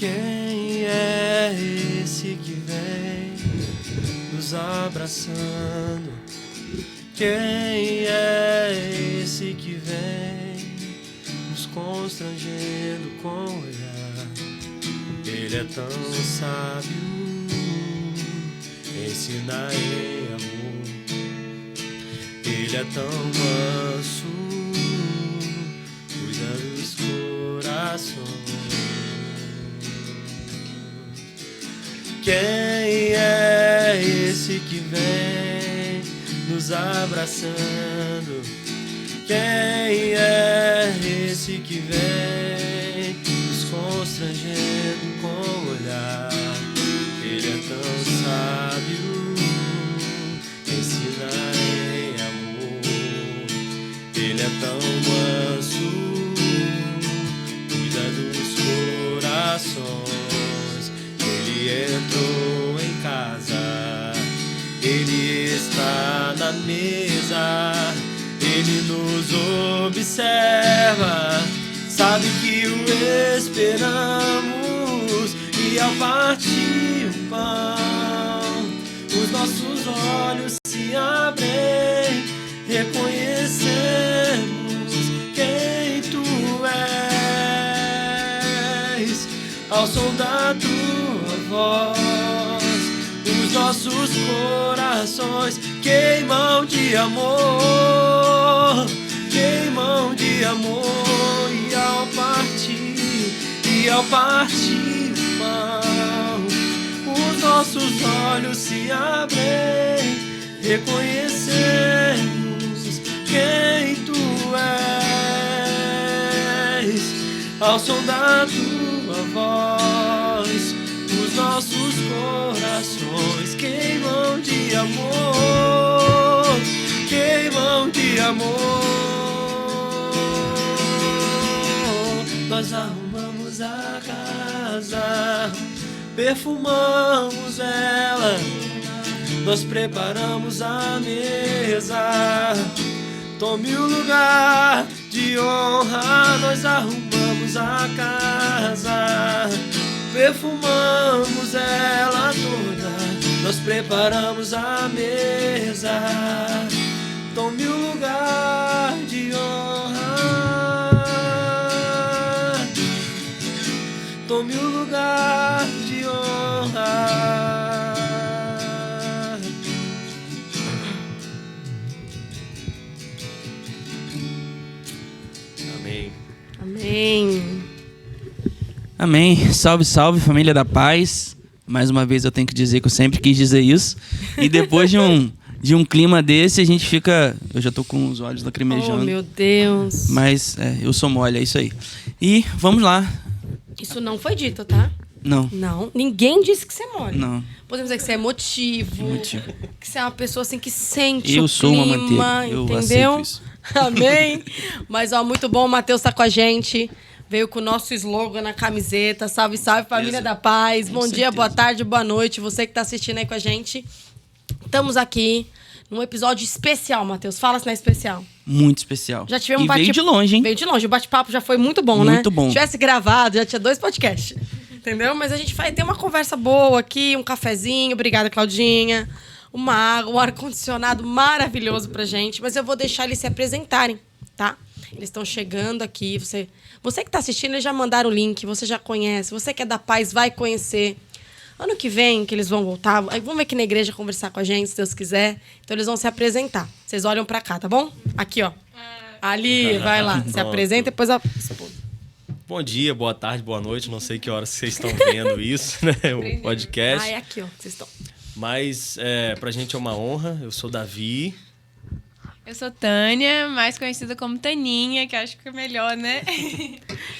Quem é esse que vem nos abraçando? Quem é esse que vem nos constrangendo com o olhar? Ele é tão sábio, ensina em amor. Ele é tão manso, cuida dos corações. Quem é esse que vem nos abraçando? Quem é esse que vem nos constrangendo com o olhar? Ele é tão sábio, ensina em amor. Ele é tão manso, cuida dos corações. Ele entrou em casa, ele está na mesa, ele nos observa, sabe que o esperamos. E ao partir o pão, os nossos olhos se abrem, reconhecemos quem tu és. Ao som da tua voz, os nossos corações queimam de amor, queimam de amor. E ao partir o pão, os nossos olhos se abrem, reconhecemos quem tu és. Ao som da tua voz, os nossos corações queimam de amor, queimam de amor. Nós arrumamos a casa, perfumamos ela, nós preparamos a mesa. Tome o lugar de honra. Nós arrumamos a casa, perfumamos ela toda, nós preparamos a mesa. Tome o lugar de honra. Tome o lugar de honra. Amém. Amém. Amém. Salve, salve, família da paz. Mais uma vez eu tenho que dizer que eu sempre quis dizer isso. E depois de um clima desse, a gente fica... Eu já tô com os olhos lacrimejando. Oh, meu Deus. Mas eu sou mole, é isso aí. E vamos lá. Isso não foi dito, tá? Não. Não. Ninguém disse que você é mole. Não. Podemos dizer que você é emotivo. Que você é uma pessoa assim que sente eu o sou clima, uma manteiga. Eu entendeu? aceito isso. Amém? Mas, ó, muito bom. O Matheus tá com a gente. Veio com o nosso slogan na camiseta. Salve, salve, família da paz. Bom dia, boa tarde, boa noite. Você que tá assistindo aí com a gente. Estamos aqui num episódio especial, Matheus. Fala se não é especial. Muito especial. Já tivemos e bate-papo. veio de longe, hein? Veio de longe. O bate-papo já foi muito bom, né? Muito bom. Se tivesse gravado, já tinha 2 podcasts. Entendeu? Mas a gente vai ter uma conversa boa aqui, um cafezinho. Obrigada, Claudinha. Uma água, um ar-condicionado maravilhoso pra gente. Mas eu vou deixar eles se apresentarem, tá? Eles estão chegando aqui. Você que tá assistindo, eles já mandaram o link. Você já conhece. Você que é da paz, vai conhecer. Ano que vem, que eles vão voltar, vamos ver aqui na igreja conversar com a gente, se Deus quiser. Então, eles vão se apresentar. Vocês olham pra cá, tá bom? Aqui, ó. Ali, vai lá. Se apresenta e depois a... Bom dia, boa tarde, boa noite. Não sei que horas vocês estão vendo isso, né? O podcast. Ah, é aqui, ó. Vocês estão... Mas pra gente é uma honra. Eu sou Davi. Eu sou Tânia, mais conhecida como Taninha, que acho que é melhor, né?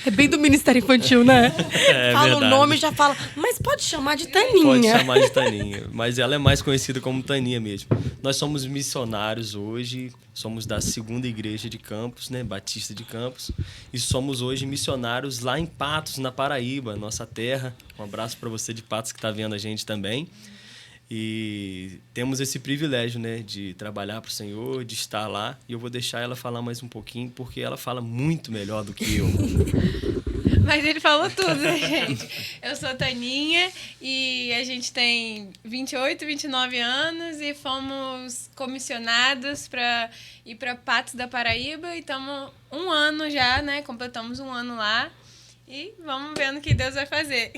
É bem do Ministério Infantil, né? Fala verdade. o nome e já fala, mas pode chamar de Taninha. Pode chamar de Taninha, mas ela é mais conhecida como Taninha mesmo. Nós somos missionários hoje, somos da 2ª Igreja de Campos, né, Batista de Campos, e somos hoje missionários lá em Patos, na Paraíba, nossa terra. Um abraço para você de Patos que está vendo a gente também. E temos esse privilégio, né, de trabalhar para o Senhor, de estar lá. E eu vou deixar ela falar mais um pouquinho, porque ela fala muito melhor do que eu. Mas ele falou tudo, né, gente? Eu sou Taninha e a gente tem 28, 29 anos e fomos comissionados para ir para Patos da Paraíba. E estamos um ano já, né? Completamos um ano lá. E vamos vendo o que Deus vai fazer.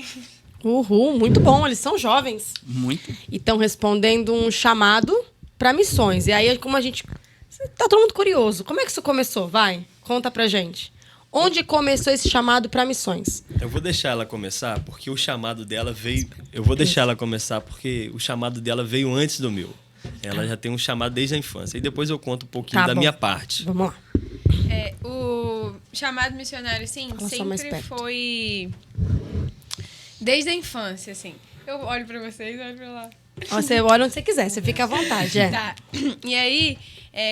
Uhul, muito bom. Eles são jovens. Muito. E estão respondendo um chamado para missões. E aí, como a gente... Tá todo mundo curioso. Como é que isso começou? Vai, conta pra gente. Onde começou esse chamado para missões? Eu vou deixar ela começar, porque o chamado dela veio... Eu vou deixar ela começar, porque o chamado dela veio antes do meu. Ela já tem um chamado desde a infância. E depois eu conto um pouquinho Tá da bom. minha parte. Vamos lá. O chamado missionário, assim, Fala só mais sempre perto. foi desde a infância, assim. Eu olho pra vocês, olho pra lá. Você olha onde você quiser, você fica à vontade. Tá. E aí,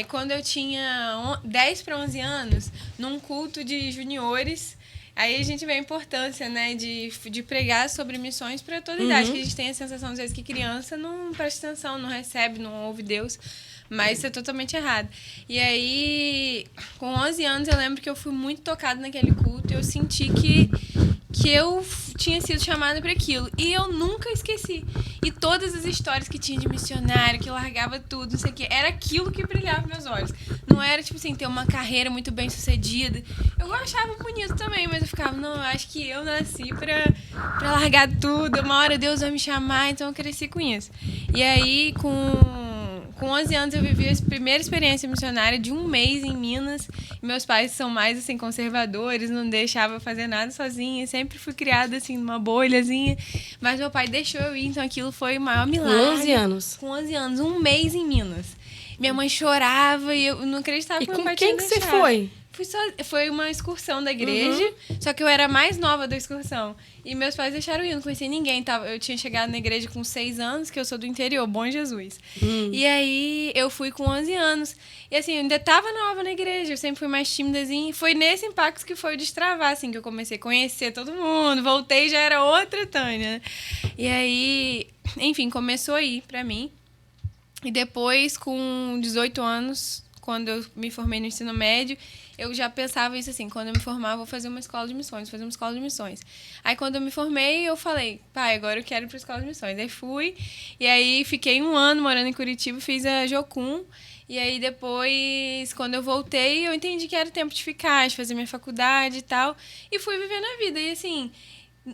quando eu tinha 10 para 11 anos, num culto de juniores, aí a gente vê a importância, né, de pregar sobre missões para toda idade, que a gente tem a sensação, às vezes, que criança não presta atenção, não recebe, não ouve Deus, mas isso é totalmente errado. E aí, com 11 anos, eu lembro que eu fui muito tocada naquele culto e eu senti que eu tinha sido chamada para aquilo. E eu nunca esqueci. E todas as histórias que tinha de missionário, que largava tudo, não sei o quê, era aquilo que brilhava meus olhos. Não era, tipo assim, ter uma carreira muito bem sucedida. Eu achava bonito também, mas eu ficava, não, eu acho que eu nasci pra largar tudo. Uma hora Deus vai me chamar, então eu cresci com isso. E aí, com 11 anos, eu vivi a primeira experiência missionária de um mês em Minas. Meus pais são mais, assim, conservadores, não deixavam eu fazer nada sozinha. Sempre fui criada, assim, numa bolhazinha. Mas meu pai deixou eu ir, então aquilo foi o maior milagre. Com 11 anos. Com 11 anos, um mês em Minas. Minha mãe chorava e eu não acreditava E que meu com pai quem tinha que você deixado. foi? Foi uma excursão da igreja, só que eu era a mais nova da excursão. E meus pais deixaram eu ir, não conhecia ninguém. Eu tinha chegado na igreja com 6 anos, que eu sou do interior, Bom Jesus. E aí eu fui com 11 anos. E assim, eu ainda tava nova na igreja, eu sempre fui mais tímidazinha. E foi nesse impacto que foi o destravar, assim, que eu comecei a conhecer todo mundo. Voltei, já era outra Tânia. E aí, enfim, começou a ir pra mim. E depois, com 18 anos, quando eu me formei no ensino médio, eu já pensava isso assim, quando eu me formar, vou fazer uma escola de missões, Aí, quando eu me formei, eu falei, pai, agora eu quero ir para a escola de missões. Aí fui, e aí fiquei um ano morando em Curitiba, fiz a Jocum. E aí, depois, quando eu voltei, eu entendi que era tempo de ficar, de fazer minha faculdade e tal. E fui vivendo a vida. E assim,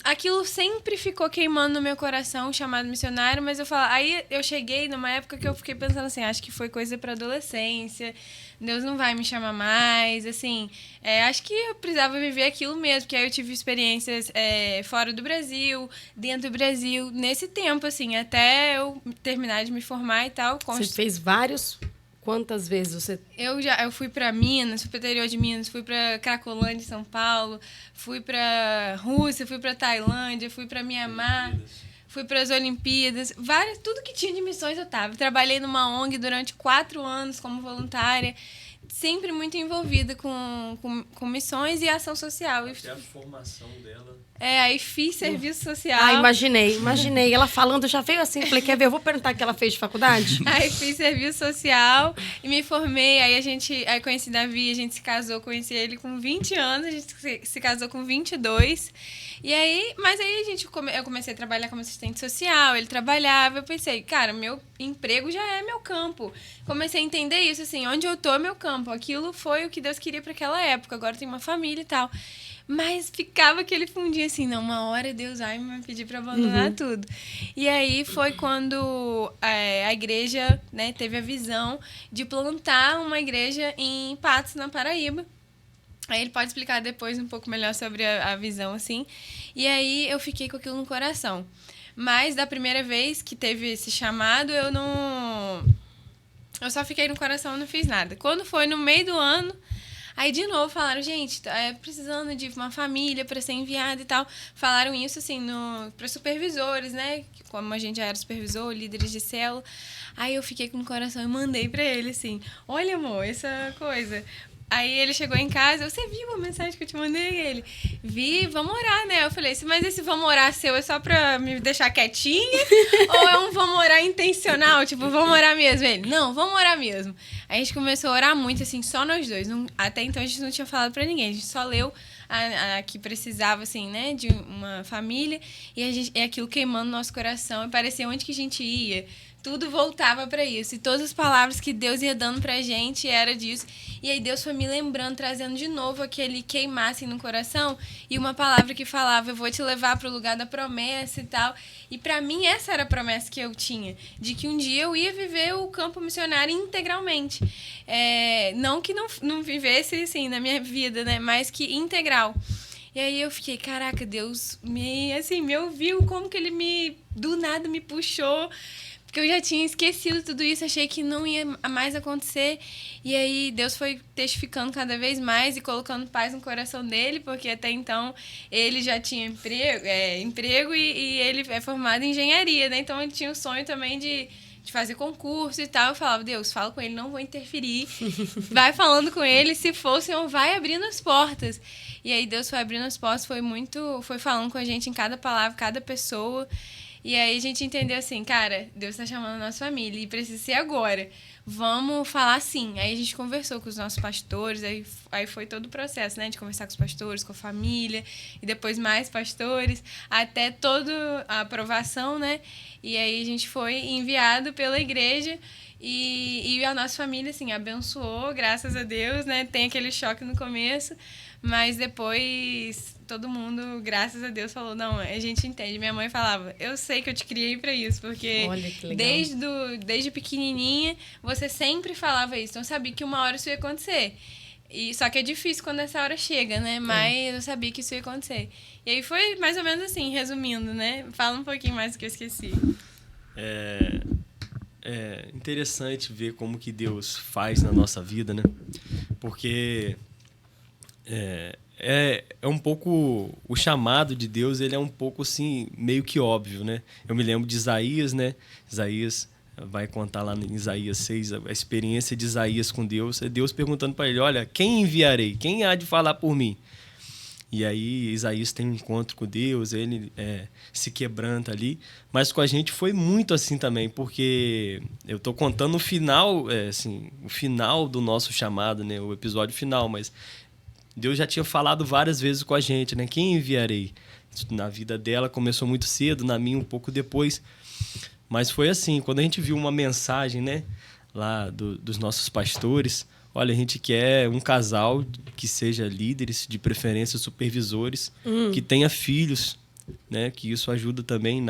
aquilo sempre ficou queimando no meu coração, chamado missionário, mas aí eu cheguei numa época que eu fiquei pensando assim, acho que foi coisa para adolescência, Deus não vai me chamar mais, assim, acho que eu precisava viver aquilo mesmo, porque aí eu tive experiências fora do Brasil, dentro do Brasil, nesse tempo, assim, até eu terminar de me formar e tal. Você fez vários... Quantas vezes você... Eu fui para Minas, fui para o interior de Minas, fui para Cracolândia, São Paulo, fui para Rússia, fui para Tailândia, fui para Mianmar, fui para as Olimpíadas, tudo que tinha de missões eu tava. Trabalhei numa ONG durante 4 anos como voluntária, sempre muito envolvida com missões e ação social. Até a formação dela. Aí fiz serviço social. Ah, imaginei. Ela falando, já veio assim, falei, quer ver? Eu vou perguntar o que ela fez de faculdade. Aí fiz serviço social e me formei. Aí conheci Davi, a gente se casou, conheci ele com 20 anos, a gente se casou com 22. Mas aí eu comecei a trabalhar como assistente social, ele trabalhava, eu pensei, cara, meu emprego já é meu campo. Comecei a entender isso, assim, onde eu tô é meu campo. Aquilo foi o que Deus queria para aquela época, agora eu tenho uma família e tal. Mas ficava aquele fundinho assim, não, uma hora Deus vai me pedir para abandonar tudo. E aí foi quando a igreja, né, teve a visão de plantar uma igreja em Patos, na Paraíba. Aí ele pode explicar depois um pouco melhor sobre a visão, assim. E aí eu fiquei com aquilo no coração. Mas da primeira vez que teve esse chamado, eu só fiquei no coração e não fiz nada. Quando foi no meio do ano, aí de novo falaram, gente, precisando de uma família para ser enviada e tal. Falaram isso, assim, para supervisores, né? Como a gente já era supervisor, líderes de célula. Aí eu fiquei com o coração e mandei para ele, assim, olha, amor, essa coisa... Aí ele chegou em casa, você viu a mensagem que eu te mandei? Ele, vi, vamos orar, né? Eu falei, mas esse vamos orar seu é só pra me deixar quietinha? Ou é um vamos orar intencional? Tipo, vamos orar mesmo? Ele, não, vamos orar mesmo. Aí a gente começou a orar muito, assim, só nós dois. Até então a gente não tinha falado pra ninguém, a gente só leu a que precisava, assim, né, de uma família, e aquilo queimando nosso coração, e parecia onde que a gente ia, tudo voltava para isso, e todas as palavras que Deus ia dando pra gente era disso, e aí Deus foi me lembrando, trazendo de novo aquele queimar, assim, no coração, e uma palavra que falava, eu vou te levar pro lugar da promessa e tal, e pra mim essa era a promessa que eu tinha, de que um dia eu ia viver o campo missionário integralmente, não que não vivesse, assim, na minha vida, né, mas que integral. E aí eu fiquei, caraca, Deus me ouviu, como que ele do nada me puxou, porque eu já tinha esquecido tudo isso, achei que não ia mais acontecer. E aí Deus foi testificando cada vez mais e colocando paz no coração dele, porque até então ele já tinha emprego e ele é formado em engenharia, né? Então ele tinha o sonho também de fazer concurso e tal. Eu falava, Deus, fala com ele, não vou interferir. Vai falando com ele, se for, o Senhor vai abrindo as portas. E aí Deus foi abrindo as portas, foi falando com a gente em cada palavra, cada pessoa. E aí a gente entendeu assim, cara, Deus está chamando a nossa família e precisa ser agora. Vamos falar sim. Aí a gente conversou com os nossos pastores, aí foi todo o processo, né? De conversar com os pastores, com a família, e depois mais pastores, até toda a aprovação, né? E aí a gente foi enviado pela igreja e a nossa família, assim, abençoou, graças a Deus, né? Tem aquele choque no começo, mas depois todo mundo, graças a Deus, falou, não, a gente entende. Minha mãe falava, eu sei que eu te criei pra isso, porque desde pequenininha você sempre falava isso, então eu sabia que uma hora isso ia acontecer. Só que é difícil quando essa hora chega, né? Mas eu sabia que isso ia acontecer. E aí foi mais ou menos assim, resumindo, né? Fala um pouquinho mais do que eu esqueci. É interessante ver como que Deus faz na nossa vida, né? Porque é um pouco... O chamado de Deus, ele é um pouco, assim, meio que óbvio, né? Eu me lembro de Isaías, né? Isaías vai contar lá em Isaías 6 a experiência de Isaías com Deus. É Deus perguntando para ele, olha, quem enviarei? Quem há de falar por mim? E aí Isaías tem um encontro com Deus, ele se quebranta ali. Mas com a gente foi muito assim também, porque eu estou contando o final, o final do nosso chamado, né? O episódio final, mas Deus já tinha falado várias vezes com a gente, né? Quem enviarei? Na vida dela começou muito cedo, na minha um pouco depois. Mas foi assim, quando a gente viu uma mensagem, né, lá dos nossos pastores, olha, a gente quer um casal que seja líderes, de preferência supervisores, que tenha filhos, né, que isso ajuda também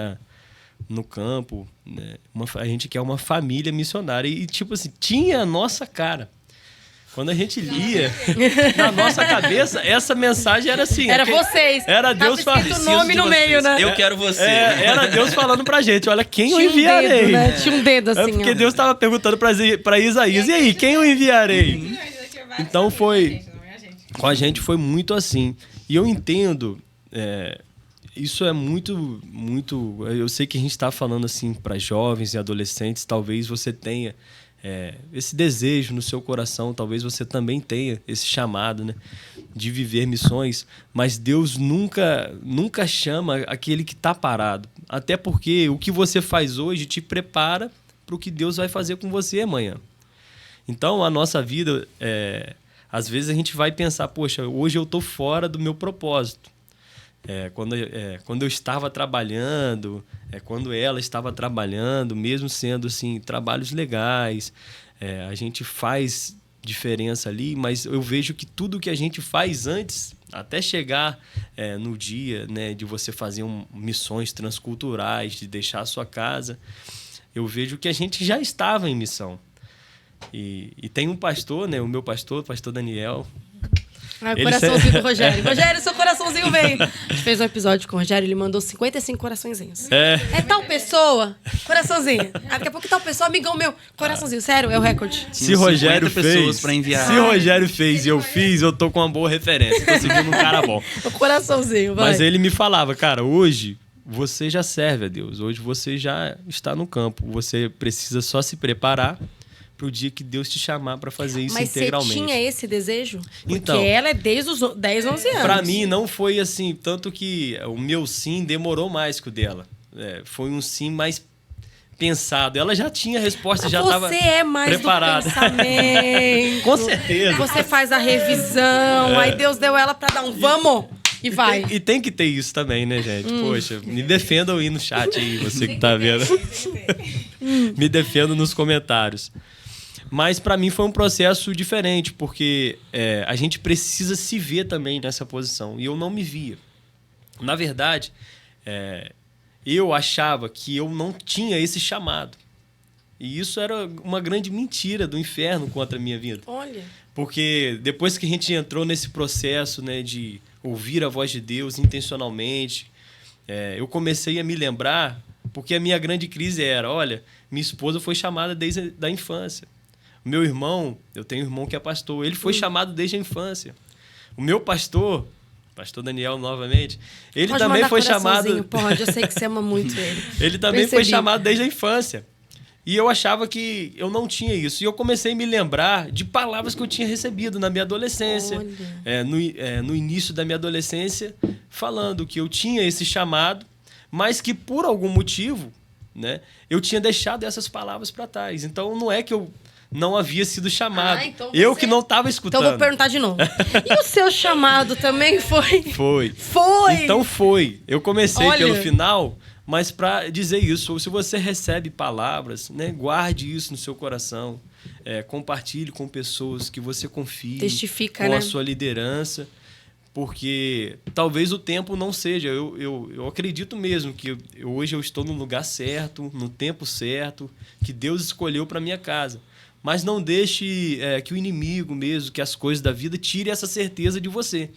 no campo, né? A gente quer uma família missionária e, tipo assim, tinha a nossa cara. Quando a gente lia, na nossa cabeça, essa mensagem era assim. Era vocês. Era Deus falando. Tava escrito o nome no meio, né? Eu quero você. Era Deus falando pra gente, olha, quem eu Tinha enviarei? dedo, né? Tinha um dedo assim. Porque Deus estava perguntando pra Isaías, e aí, quem eu enviarei? Então com a gente foi muito assim. E eu entendo, isso é muito, muito... Eu sei que a gente está falando assim para jovens e adolescentes, talvez você tenha esse desejo no seu coração, talvez você também tenha esse chamado, né, de viver missões, mas Deus nunca chama aquele que está parado. Até porque o que você faz hoje te prepara para o que Deus vai fazer com você amanhã. Então, a nossa vida, às vezes a gente vai pensar, poxa, hoje eu estou fora do meu propósito. Quando eu estava trabalhando, quando ela estava trabalhando, mesmo sendo assim, trabalhos legais, a gente faz diferença ali, mas eu vejo que tudo que a gente faz antes, até chegar no dia, né, de você fazer missões transculturais, de deixar a sua casa, eu vejo que a gente já estava em missão. E tem um pastor, né, o meu pastor, o pastor Daniel. O coraçãozinho do Rogério. Rogério, seu coraçãozinho veio. A gente fez um episódio com o Rogério, ele mandou 55 coraçõezinhos. É tal pessoa, coraçãozinho. Daqui a pouco tal pessoa, amigão meu, coraçãozinho. Sério, é o recorde. Se Rogério pessoas para enviar. Se Rogério fez e eu fiz, eu tô com uma boa referência. Tô seguindo um cara bom. O coraçãozinho, vai. Mas ele me falava, cara, hoje você já serve a Deus. Hoje você já está no campo. Você precisa só se preparar pro dia que Deus te chamar para fazer isso Mas integralmente. você tinha esse desejo? Porque Então, ela é desde os 10, 11 anos. Para mim não foi assim, tanto que o meu sim demorou mais que o dela. Foi um sim mais pensado. Ela já tinha a resposta, já estava preparada. Você é mais preparada. do pensamento. Com certeza. Você faz a revisão, aí Deus deu ela para dar um vamos e vai. E tem que ter isso também, né, gente? Poxa, me defendam aí no chat aí, você que tá vendo. Me defenda nos comentários. Mas para mim foi um processo diferente, porque a gente precisa se ver também nessa posição. E eu não me via. Na verdade, eu achava que eu não tinha esse chamado. E isso era uma grande mentira do inferno contra a minha vida. Olha. Porque depois que a gente entrou nesse processo, né, de ouvir a voz de Deus intencionalmente, eu comecei a me lembrar, porque a minha grande crise era, olha, minha esposa foi chamada desde a infância. O meu irmão, eu tenho um irmão que é pastor, ele foi chamado desde a infância. O meu pastor Daniel novamente, ele pode também foi chamado... Pode, eu sei que você ama muito ele. Ele também foi chamado desde a infância. E eu achava que eu não tinha isso. E eu comecei a me lembrar de palavras que eu tinha recebido na minha adolescência. No início da minha adolescência, falando que eu tinha esse chamado, mas que por algum motivo, né, eu tinha deixado essas palavras para trás. Então não é que eu não havia sido chamado. Então eu que não estava escutando. Então vou perguntar de novo. E o seu chamado também foi? Foi. Foi! Então foi. Eu comecei Olha. pelo final... Mas para dizer isso, se você recebe palavras, né, guarde isso no seu coração. Compartilhe com pessoas que você confie. Testifica, com né? a sua liderança. Porque talvez o tempo não seja. Eu acredito mesmo que hoje eu estou no lugar certo, no tempo certo, que Deus escolheu para minha casa. Mas não deixe que o inimigo mesmo, que as coisas da vida, tire essa certeza de você.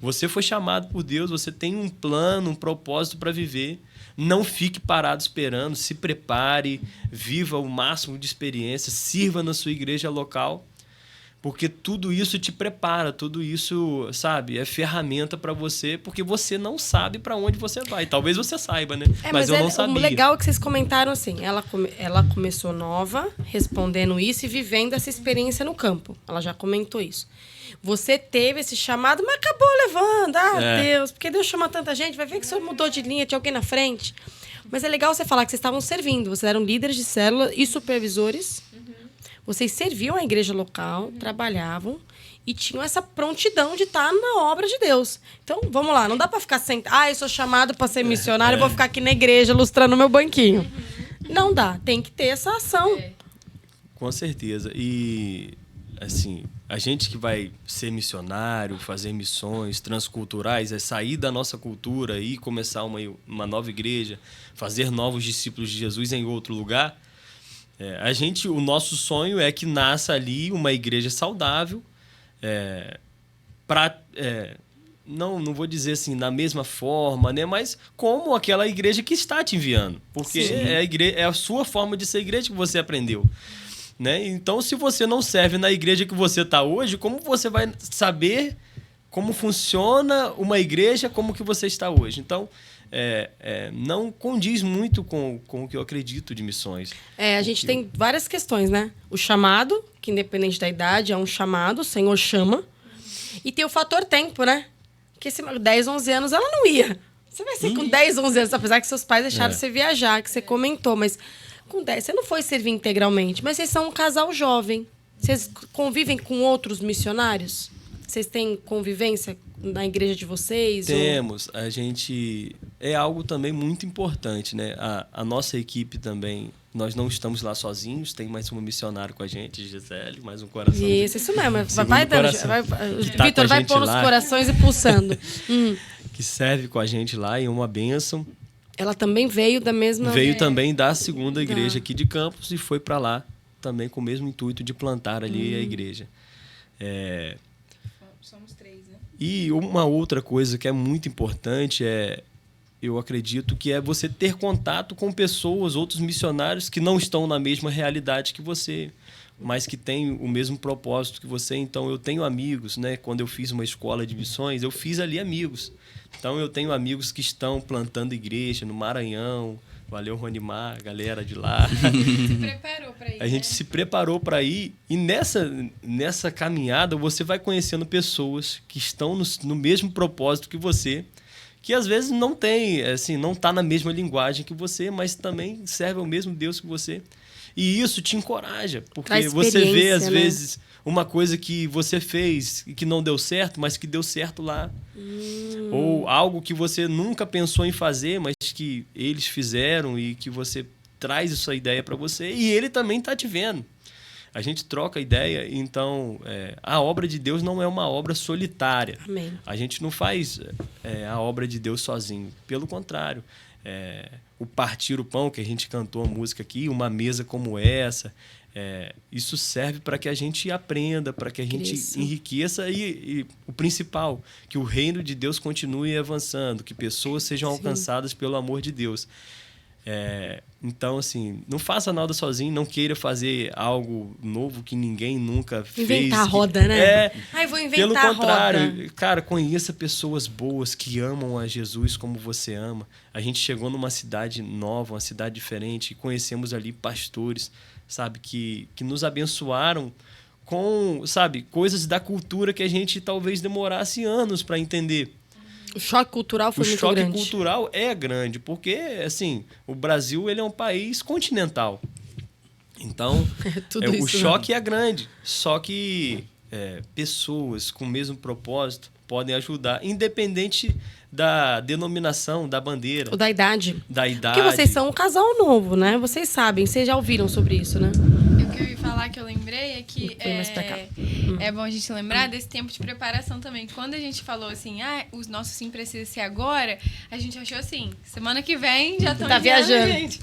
Você foi chamado por Deus, você tem um plano, um propósito para viver. Não fique parado esperando, se prepare, viva o máximo de experiência, sirva na sua igreja local, porque tudo isso te prepara, tudo isso, sabe, é ferramenta para você, porque você não sabe para onde você vai. Talvez você saiba, né? Mas eu não sabia. O legal é que vocês comentaram assim, ela começou nova, respondendo isso e vivendo essa experiência no campo. Ela já comentou isso. Você teve esse chamado, mas acabou levando. Deus, porque Deus chama tanta gente, vai ver que o senhor mudou de linha, tinha alguém na frente. Mas é legal você falar que vocês estavam servindo, vocês eram líderes de célula e supervisores. Vocês serviam a igreja local, trabalhavam e tinham essa prontidão de estar na obra de Deus. Então, vamos lá, não dá para ficar sentado, eu sou chamado para ser missionário, eu vou ficar aqui na igreja lustrando meu banquinho. Não dá, tem que ter essa ação. Com certeza. E, assim, a gente que vai ser missionário, fazer missões transculturais, sair da nossa cultura e começar uma nova igreja, fazer novos discípulos de Jesus em outro lugar, o nosso sonho é que nasça ali uma igreja saudável, não vou dizer assim, na mesma forma, né? Mas como aquela igreja que está te enviando. Porque é a sua forma de ser igreja que você aprendeu. Né? Então, se você não serve na igreja que você está hoje, como você vai saber como funciona uma igreja como que você está hoje? Então, não condiz muito com o que eu acredito de missões. A gente tem várias questões, né? O chamado, que independente da idade, é um chamado, o Senhor chama. E tem o fator tempo, né? Porque 10, 11 anos ela não ia. Você vai ser com 10, 11 anos, apesar que seus pais deixaram você viajar, que você comentou, mas com 10, você não foi servir integralmente, mas vocês são um casal jovem. Vocês convivem com outros missionários? Vocês têm convivência na igreja de vocês? Temos. A gente... É algo também muito importante, né? A nossa equipe também, nós não estamos lá sozinhos, tem mais uma missionária com a gente, Gisele, mais um coração. Isso mesmo. Tá Vitor vai pôr nos corações e pulsando. Que serve com a gente lá e é uma bênção. Ela também veio da mesma... Veio também da segunda igreja aqui de Campos e foi para lá também com o mesmo intuito de plantar ali a igreja. Somos 3, né? E uma outra coisa que é muito importante eu acredito que é você ter contato com pessoas, outros missionários que não estão na mesma realidade que você, mas que têm o mesmo propósito que você. Então, eu tenho amigos, né? Quando eu fiz uma escola de missões, eu fiz ali amigos. Então, eu tenho amigos que estão plantando igreja no Maranhão, Valeu, Ronimar, galera de lá. Se preparou pra ir, A gente se preparou para ir e nessa caminhada você vai conhecendo pessoas que estão no mesmo propósito que você, que às vezes não tem, assim, não tá na mesma linguagem que você, mas também serve ao mesmo Deus que você. E isso te encoraja, porque Traz você vê às experiência, né? vezes uma coisa que você fez e que não deu certo, mas que deu certo lá. Ou algo que você nunca pensou em fazer, mas que eles fizeram e que você traz essa ideia para você e ele também está te vendo. A gente troca ideia, então a obra de Deus não é uma obra solitária. Amém. A gente não faz a obra de Deus sozinho. Pelo contrário, o partir o pão, que a gente cantou a música aqui, uma mesa como essa, isso serve para que a gente aprenda, para que a gente Cresça. enriqueça e o principal, que o reino de Deus continue avançando, que pessoas sejam alcançadas pelo amor de Deus. Então, assim, não faça nada sozinho, não queira fazer algo novo que ninguém nunca fez. Inventar a roda, né? Ai, vou inventar Pelo a contrário, roda. cara, conheça pessoas boas que amam a Jesus como você ama. A gente chegou numa cidade nova, uma cidade diferente, e conhecemos ali pastores, sabe, que nos abençoaram com, sabe, coisas da cultura que a gente talvez demorasse anos para entender. O choque cultural foi O muito choque grande. cultural é grande, porque, assim, o Brasil ele é um país continental. Então, Tudo isso, o choque é grande. Só que pessoas com o mesmo propósito podem ajudar, independente da denominação, da bandeira, Ou da idade. da idade. Porque vocês são um casal novo, né? Vocês sabem, vocês já ouviram sobre isso, né? O que eu ia falar que eu lembrei é que Foi mais pra cá. é bom a gente lembrar desse tempo de preparação também. Quando a gente falou assim, os nossos sim precisa ser agora, a gente achou assim, semana que vem já estão Tá viajando. gente.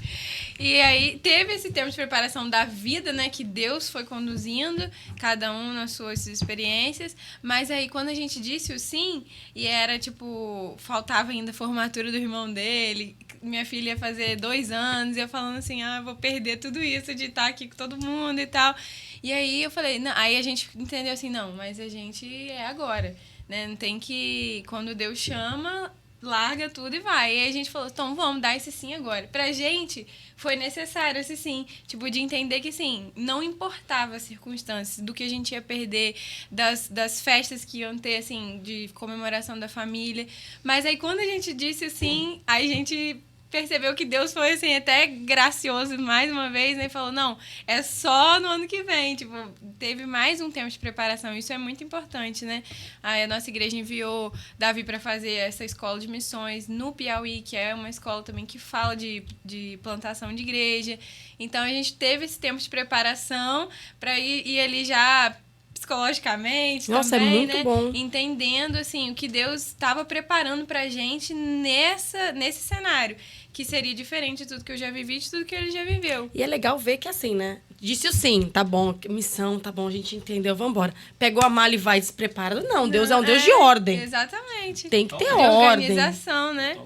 E aí teve esse tempo de preparação da vida, né, que Deus foi conduzindo, cada um nas suas experiências, mas aí quando a gente disse o sim, e era tipo, faltava ainda a formatura do irmão dele, minha filha ia fazer 2 anos, e eu falando assim, vou perder tudo isso de estar aqui com todo mundo e tal. E aí eu falei, não, aí a gente entendeu assim, não, mas a gente é agora, né? Não tem que, quando Deus chama, larga tudo e vai. E aí a gente falou, então vamos dar esse sim agora. Pra gente foi necessário esse sim, tipo, de entender que sim, não importava as circunstâncias, do que a gente ia perder, das festas que iam ter, assim, de comemoração da família. Mas aí quando a gente disse sim, aí a gente percebeu que Deus foi, assim, até gracioso mais uma vez, né? E falou, não, é só no ano que vem. Tipo, teve mais um tempo de preparação. Isso é muito importante, né? Aí a nossa igreja enviou Davi para fazer essa escola de missões no Piauí, que é uma escola também que fala de plantação de igreja. Então, a gente teve esse tempo de preparação para ir ali já psicologicamente. Nossa, também, é muito né? bom. Entendendo, assim, o que Deus estava preparando pra gente nesse cenário, que seria diferente de tudo que eu já vivi, de tudo que ele já viveu. E é legal ver que assim, né? Disse o sim, tá bom, missão, tá bom, a gente entendeu, vambora. Pegou a mala e vai despreparado. Não, Deus é um Deus de ordem. Exatamente. Tem que ter De ordem. organização, né?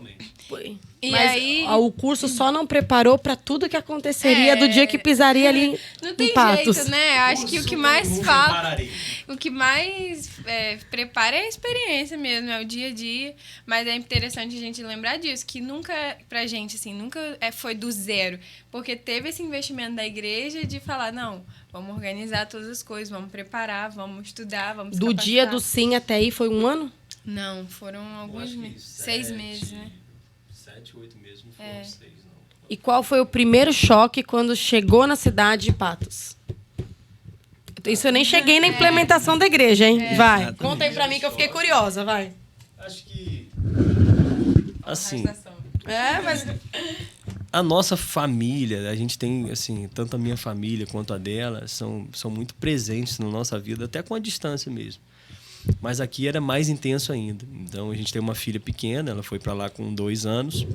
E Mas aí, o curso só não preparou pra tudo que aconteceria do dia que pisaria ali não em tem Patos. jeito, né? Acho que o que mais fala, o que mais prepara é a experiência mesmo, é o dia a dia. Mas é interessante a gente lembrar disso, que nunca, pra gente, assim, nunca foi do zero. Porque teve esse investimento da igreja de falar, não, vamos organizar todas as coisas, vamos preparar, vamos estudar, vamos se Do dia capacitar. do sim até aí foi 1 ano? Não, foram alguns meses. 6 meses, né? 7, 8 meses, não foram 6, não. E qual foi o primeiro choque quando chegou na cidade de Patos? Isso eu nem cheguei na implementação da igreja, hein? Vai, Exatamente. conta aí pra mim que eu fiquei curiosa, vai. Acho que, assim, Mas... a nossa família, a gente tem, assim, tanto a minha família quanto a dela, são muito presentes na nossa vida, até com a distância mesmo. Mas aqui era mais intenso ainda. Então, a gente tem uma filha pequena, ela foi para lá com 2 anos.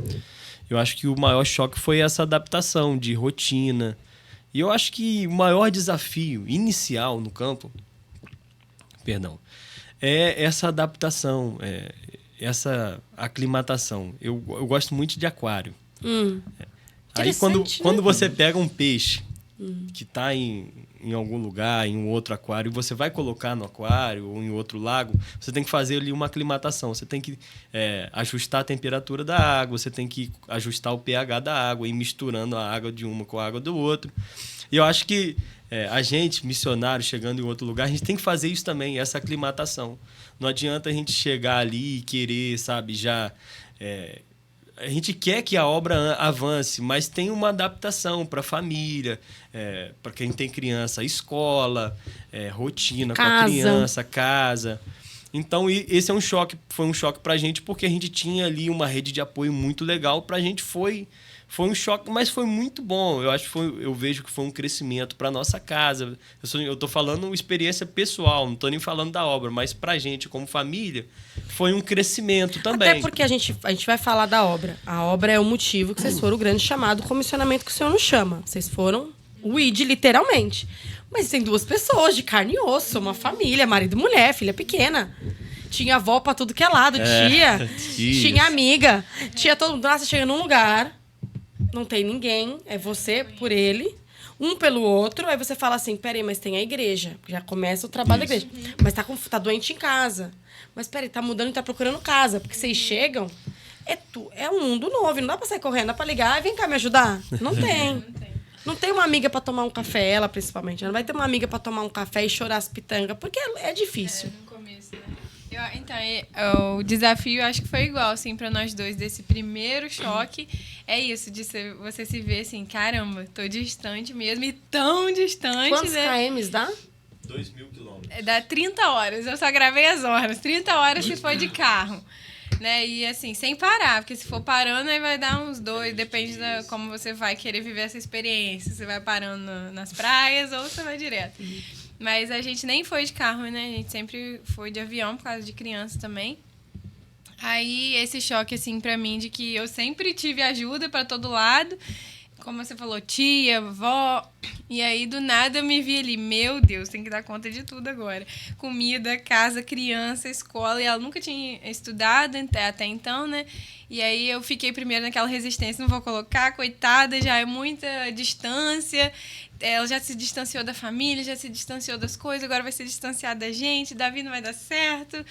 Eu acho que o maior choque foi essa adaptação de rotina. E eu acho que o maior desafio inicial no campo, é essa adaptação, essa aclimatação. Eu gosto muito de aquário. Aí, Interessante, quando né? você pega um peixe que está em algum lugar, em um outro aquário, e você vai colocar no aquário ou em outro lago, você tem que fazer ali uma aclimatação. Você tem que ajustar a temperatura da água, você tem que ajustar o pH da água, ir misturando a água de uma com a água do outro. E eu acho que a gente, missionário, chegando em outro lugar, a gente tem que fazer isso também, essa aclimatação. Não adianta a gente chegar ali e querer, sabe, já... a gente quer que a obra avance, mas tem uma adaptação para a família, para quem tem criança, escola, rotina com a criança, casa. Então, esse foi um choque para a gente, porque a gente tinha ali uma rede de apoio muito legal. Para a gente foi um choque, mas foi muito bom. Eu vejo que foi um crescimento para nossa casa. Eu estou falando uma experiência pessoal, não estou nem falando da obra, mas para a gente, como família, foi um crescimento também. Até porque a gente vai falar da obra. A obra é o motivo que vocês foram o grande chamado, o comissionamento que o Senhor nos chama. Vocês foram o ID, literalmente. Mas tem 2 pessoas de carne e osso, uma família, marido e mulher, filha pequena. Tinha avó para tudo que é lado, tia. Tinha amiga. Tinha todo mundo. Você chega num lugar... Não tem ninguém, é você por ele, um pelo outro. Aí você fala assim, peraí, mas tem a igreja. Já começa o trabalho da igreja. Mas tá doente em casa. Mas peraí, tá mudando e tá procurando casa. Porque vocês chegam, é um mundo novo. Não dá pra sair correndo, dá pra ligar. Vem cá me ajudar. Não tem. Não tem uma amiga pra tomar um café, ela principalmente. Não vai ter uma amiga pra tomar um café e chorar as pitangas. Porque é difícil. No começo, né? Então, o desafio acho que foi igual, assim, para nós dois, desse primeiro choque. É isso, de você se ver assim, caramba, tô distante mesmo, e tão distante. Quantos né? km dá? 2.000 quilômetros. Dá 30 horas, eu só gravei as horas. 30 horas se for de carro. Né? E assim, sem parar, porque se for parando, aí vai dar uns 2, depende de como você vai querer viver essa experiência. Você vai parando nas praias ou você vai direto. Mas a gente nem foi de carro, né? A gente sempre foi de avião, por causa de criança também. Aí, esse choque, assim, pra mim, de que eu sempre tive ajuda pra todo lado. Como você falou, tia, vó. E aí, do nada, eu me vi ali. Meu Deus, tem que dar conta de tudo agora. Comida, casa, criança, escola. E ela nunca tinha estudado até então, né? E aí, eu fiquei primeiro naquela resistência. Não vou colocar, coitada, já é muita distância. Ela já se distanciou da família, já se distanciou das coisas. Agora vai se distanciar da gente. Davi não vai dar certo.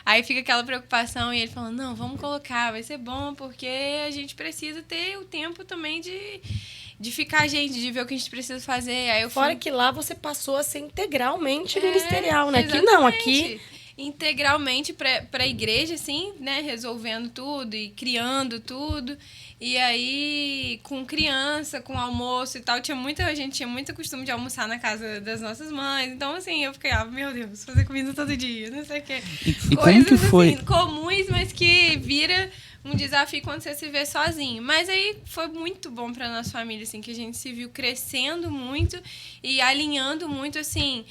Aí fica aquela preocupação. E ele falando, não, vamos colocar. Vai ser bom, porque a gente precisa ter o tempo também de ficar a gente, de ver o que a gente precisa fazer. Aí Fora que lá você passou a ser integralmente ministerial, né? Aqui não, aqui... Integralmente para a igreja, assim, né? Resolvendo tudo e criando tudo. E aí, com criança, com almoço e tal, a gente tinha muito costume de almoçar na casa das nossas mães. Então, assim, eu ficava, meu Deus, fazer comida todo dia, não sei o quê. E como que foi? Assim, comuns, mas que vira um desafio quando você se vê sozinho. Mas aí foi muito bom pra nossa família, assim, que a gente se viu crescendo muito e alinhando muito, assim,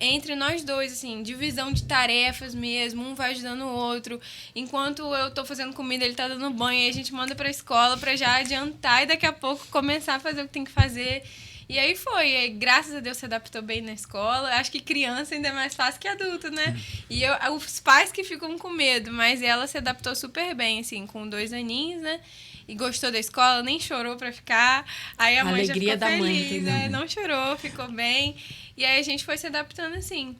entre nós dois, assim, divisão de tarefas mesmo, um vai ajudando o outro. Enquanto eu tô fazendo comida, ele tá dando banho, aí a gente manda pra escola pra já adiantar e daqui a pouco começar a fazer o que tem que fazer. E aí foi, e graças a Deus se adaptou bem na escola. Acho que criança ainda é mais fácil que adulto, né? E os pais que ficam com medo, mas ela se adaptou super bem, assim, com 2 aninhos, né? E gostou da escola, nem chorou pra ficar. Aí a mãe já ficou feliz, né? Não chorou, ficou bem. E aí a gente foi se adaptando assim.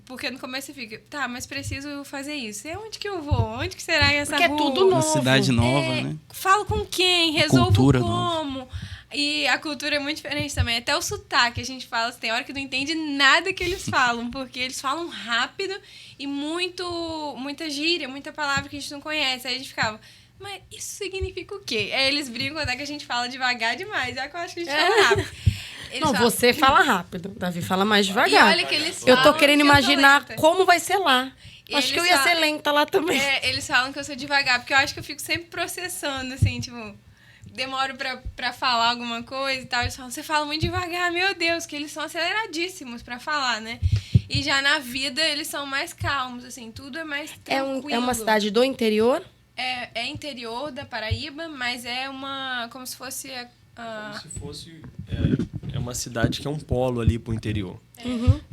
Porque no começo você fica, tá, mas preciso fazer isso. E onde que eu vou? Onde que será essa rua? Porque é tudo novo. Uma cidade nova, né? Falo com quem? Resolvo Cultura como? nova. E a cultura é muito diferente também. Até o sotaque a gente fala, tem hora que não entende nada que eles falam, porque eles falam rápido e muita gíria, muita palavra que a gente não conhece. Aí a gente ficava, mas isso significa o quê? Aí eles brincam até que a gente fala devagar demais. É que eu acho que a gente fala rápido. Você fala rápido. Davi fala mais devagar. E olha que eles falam eu tô querendo que imaginar eu tô lenta. como vai ser lá. E Acho que eu eles ia ser lenta lá também. Eles falam que eu sou devagar, porque eu acho que eu fico sempre processando, assim, tipo... Demoro pra falar alguma coisa e tal. Eles falam, você fala muito devagar. Meu Deus, que eles são aceleradíssimos pra falar, né? E já na vida, eles são mais calmos, assim. Tudo é mais tranquilo. É uma cidade do interior? É interior da Paraíba, mas é como se fosse... Como se fosse... É uma cidade que é um polo ali pro interior.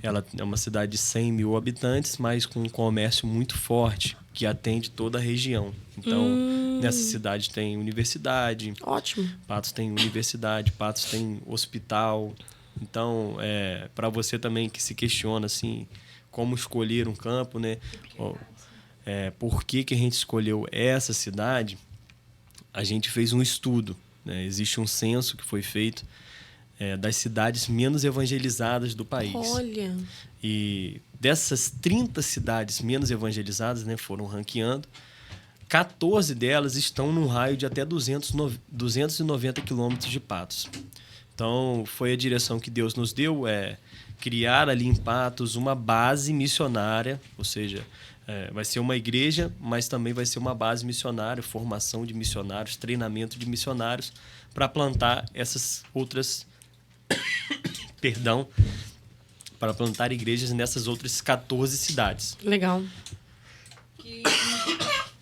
Ela é uma cidade de 100 mil habitantes, mas com um comércio muito forte, que atende toda a região. Então, Nessa cidade tem universidade. Ótimo. Patos tem universidade, Patos tem hospital. Então, para você também que se questiona assim, como escolher um campo, né? Por que a gente escolheu essa cidade? A gente fez um estudo, né? Existe um censo que foi feito das cidades menos evangelizadas do país. Olha. E dessas 30 cidades menos evangelizadas, né, foram ranqueando, 14 delas estão num raio de até 290 quilômetros de Patos. Então, foi a direção que Deus nos deu, criar ali em Patos uma base missionária, ou seja, vai ser uma igreja, mas também vai ser uma base missionária, formação de missionários, treinamento de missionários, para plantar essas outras... para plantar igrejas nessas outras 14 cidades. Legal.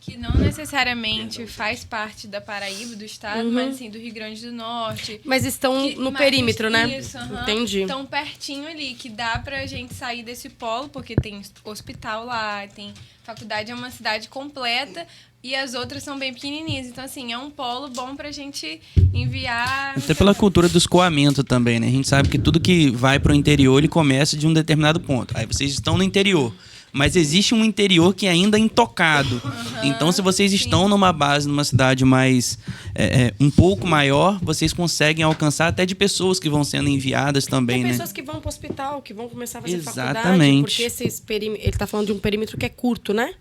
Que não necessariamente faz parte da Paraíba, do estado, mas assim, do Rio Grande do Norte. Mas estão no perímetro, né? Isso, Entendi. Estão pertinho ali, que dá pra gente sair desse polo, porque tem hospital lá, tem faculdade, é uma cidade completa, e as outras são bem pequenininhas. Então, assim, é um polo bom pra gente enviar... Até pela cultura do escoamento também, né? A gente sabe que tudo que vai pro interior, ele começa de um determinado ponto. Aí vocês estão no interior. Mas existe um interior que é ainda intocado. Então, se vocês estão numa base, numa cidade mais um pouco maior, vocês conseguem alcançar até de pessoas que vão sendo enviadas também, Tem né? pessoas que vão para o hospital, que vão começar a fazer faculdade, Exatamente. porque ele está falando de um perímetro que é curto, né?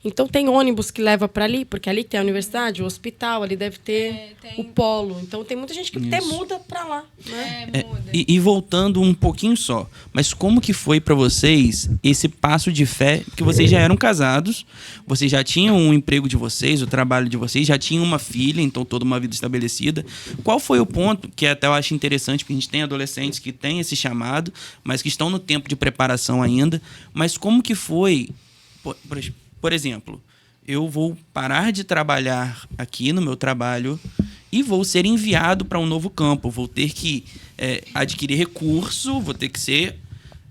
Então, tem ônibus que leva para ali, porque ali tem a universidade, o hospital, ali deve ter o polo. Então, tem muita gente que até muda para lá, né? Muda. E voltando um pouquinho só, mas como que foi para vocês esse passo de fé? Porque vocês já eram casados, vocês já tinham um emprego de vocês, o trabalho de vocês, já tinham uma filha, então toda uma vida estabelecida. Qual foi o ponto, que até eu acho interessante, porque a gente tem adolescentes que têm esse chamado, mas que estão no tempo de preparação ainda, mas como que foi, por exemplo, eu vou parar de trabalhar aqui no meu trabalho e vou ser enviado para um novo campo, vou ter que adquirir recurso, vou ter que ser...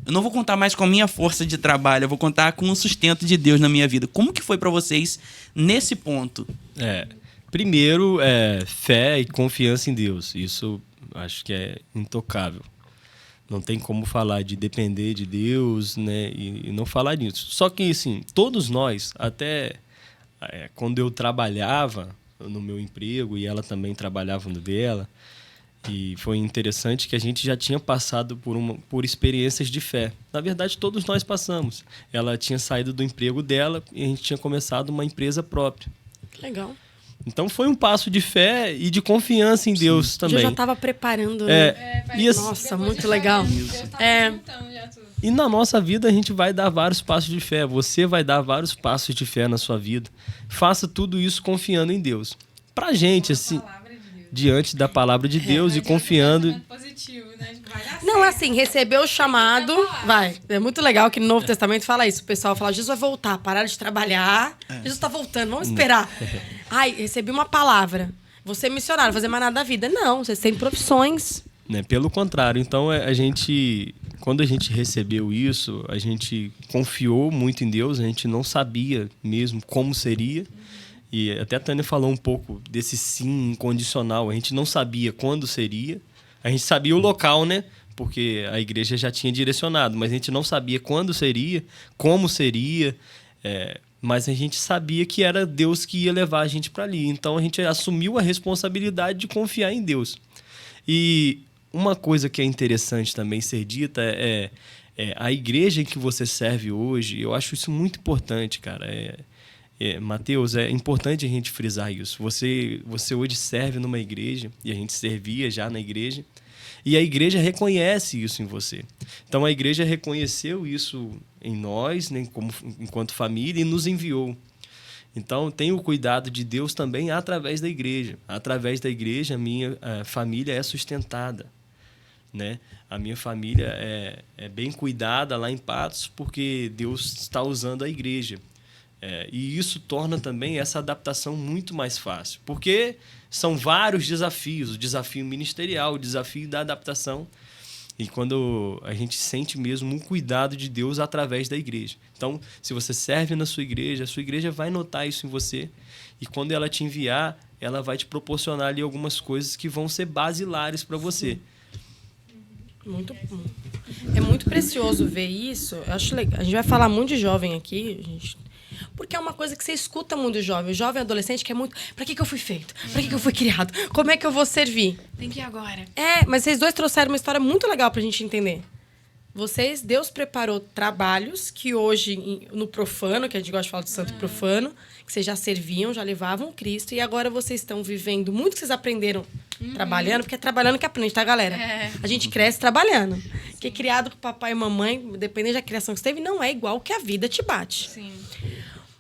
Eu não vou contar mais com a minha força de trabalho, eu vou contar com o sustento de Deus na minha vida. Como que foi para vocês nesse ponto? Primeiro, fé e confiança em Deus. Isso acho que é intocável. Não tem como falar de depender de Deus, né, e não falar nisso. Só que, assim, todos nós, até quando eu trabalhava no meu emprego e ela também trabalhava no dela, e foi interessante que a gente já tinha passado por experiências de fé. Na verdade, todos nós passamos. Ela tinha saído do emprego dela e a gente tinha começado uma empresa própria. Legal. Então, foi um passo de fé e de confiança em Deus também. Eu já estava preparando, né? Nossa, muito legal. E na nossa vida, a gente vai dar vários passos de fé. Você vai dar vários passos de fé na sua vida. Faça tudo isso confiando em Deus. Pra gente, assim... diante da palavra de Deus e confiando... Não, assim, recebeu o chamado, vai. É muito legal que no Novo Testamento fala isso. O pessoal fala, Jesus vai voltar, parar de trabalhar. Jesus está voltando, vamos esperar. Ai, recebi uma palavra. Você é missionário, fazer mais nada da vida. Não, vocês têm profissões. Pelo contrário. Então, quando a gente recebeu isso, a gente confiou muito em Deus. A gente não sabia mesmo como seria. E até a Tânia falou um pouco desse sim incondicional. A gente não sabia quando seria. A gente sabia o local, né? Porque a igreja já tinha direcionado. Mas a gente não sabia quando seria, como seria. Mas a gente sabia que era Deus que ia levar a gente para ali. Então a gente assumiu a responsabilidade de confiar em Deus. E uma coisa que é interessante também ser dita a igreja em que você serve hoje. Eu acho isso muito importante, cara. Mateus, é importante a gente frisar isso. Você hoje serve numa igreja, e a gente servia já na igreja, e a igreja reconhece isso em você. Então, a igreja reconheceu isso em nós, né, enquanto família, e nos enviou. Então, tem o cuidado de Deus também através da igreja. Através da igreja, a minha família é sustentada, né? A minha família é bem cuidada lá em Patos, porque Deus está usando a igreja. E isso torna também essa adaptação muito mais fácil, porque são vários desafios, o desafio ministerial, o desafio da adaptação, E quando a gente sente mesmo um cuidado de Deus através da igreja. Então, se você serve na sua igreja, a sua igreja vai notar isso em você. E quando ela te enviar, ela vai te proporcionar ali algumas coisas que vão ser basilares para você. Muito bom. É muito precioso ver isso. Eu acho legal. A gente vai falar muito de jovem aqui, porque é uma coisa que você escuta muito do jovem. O jovem adolescente quer muito... Pra que eu fui feito? Pra que eu fui criado? Como é que eu vou servir? Tem que ir agora. Mas vocês dois trouxeram uma história muito legal pra gente entender. Deus preparou trabalhos que hoje, no profano, que a gente gosta de falar do santo profano, que vocês já serviam, já levavam Cristo, e agora vocês estão vivendo muito que vocês aprenderam trabalhando, porque é trabalhando que aprende, tá, galera? A gente cresce trabalhando. Porque criado com papai e mamãe, dependendo da criação que você teve, não é igual que a vida te bate. Sim.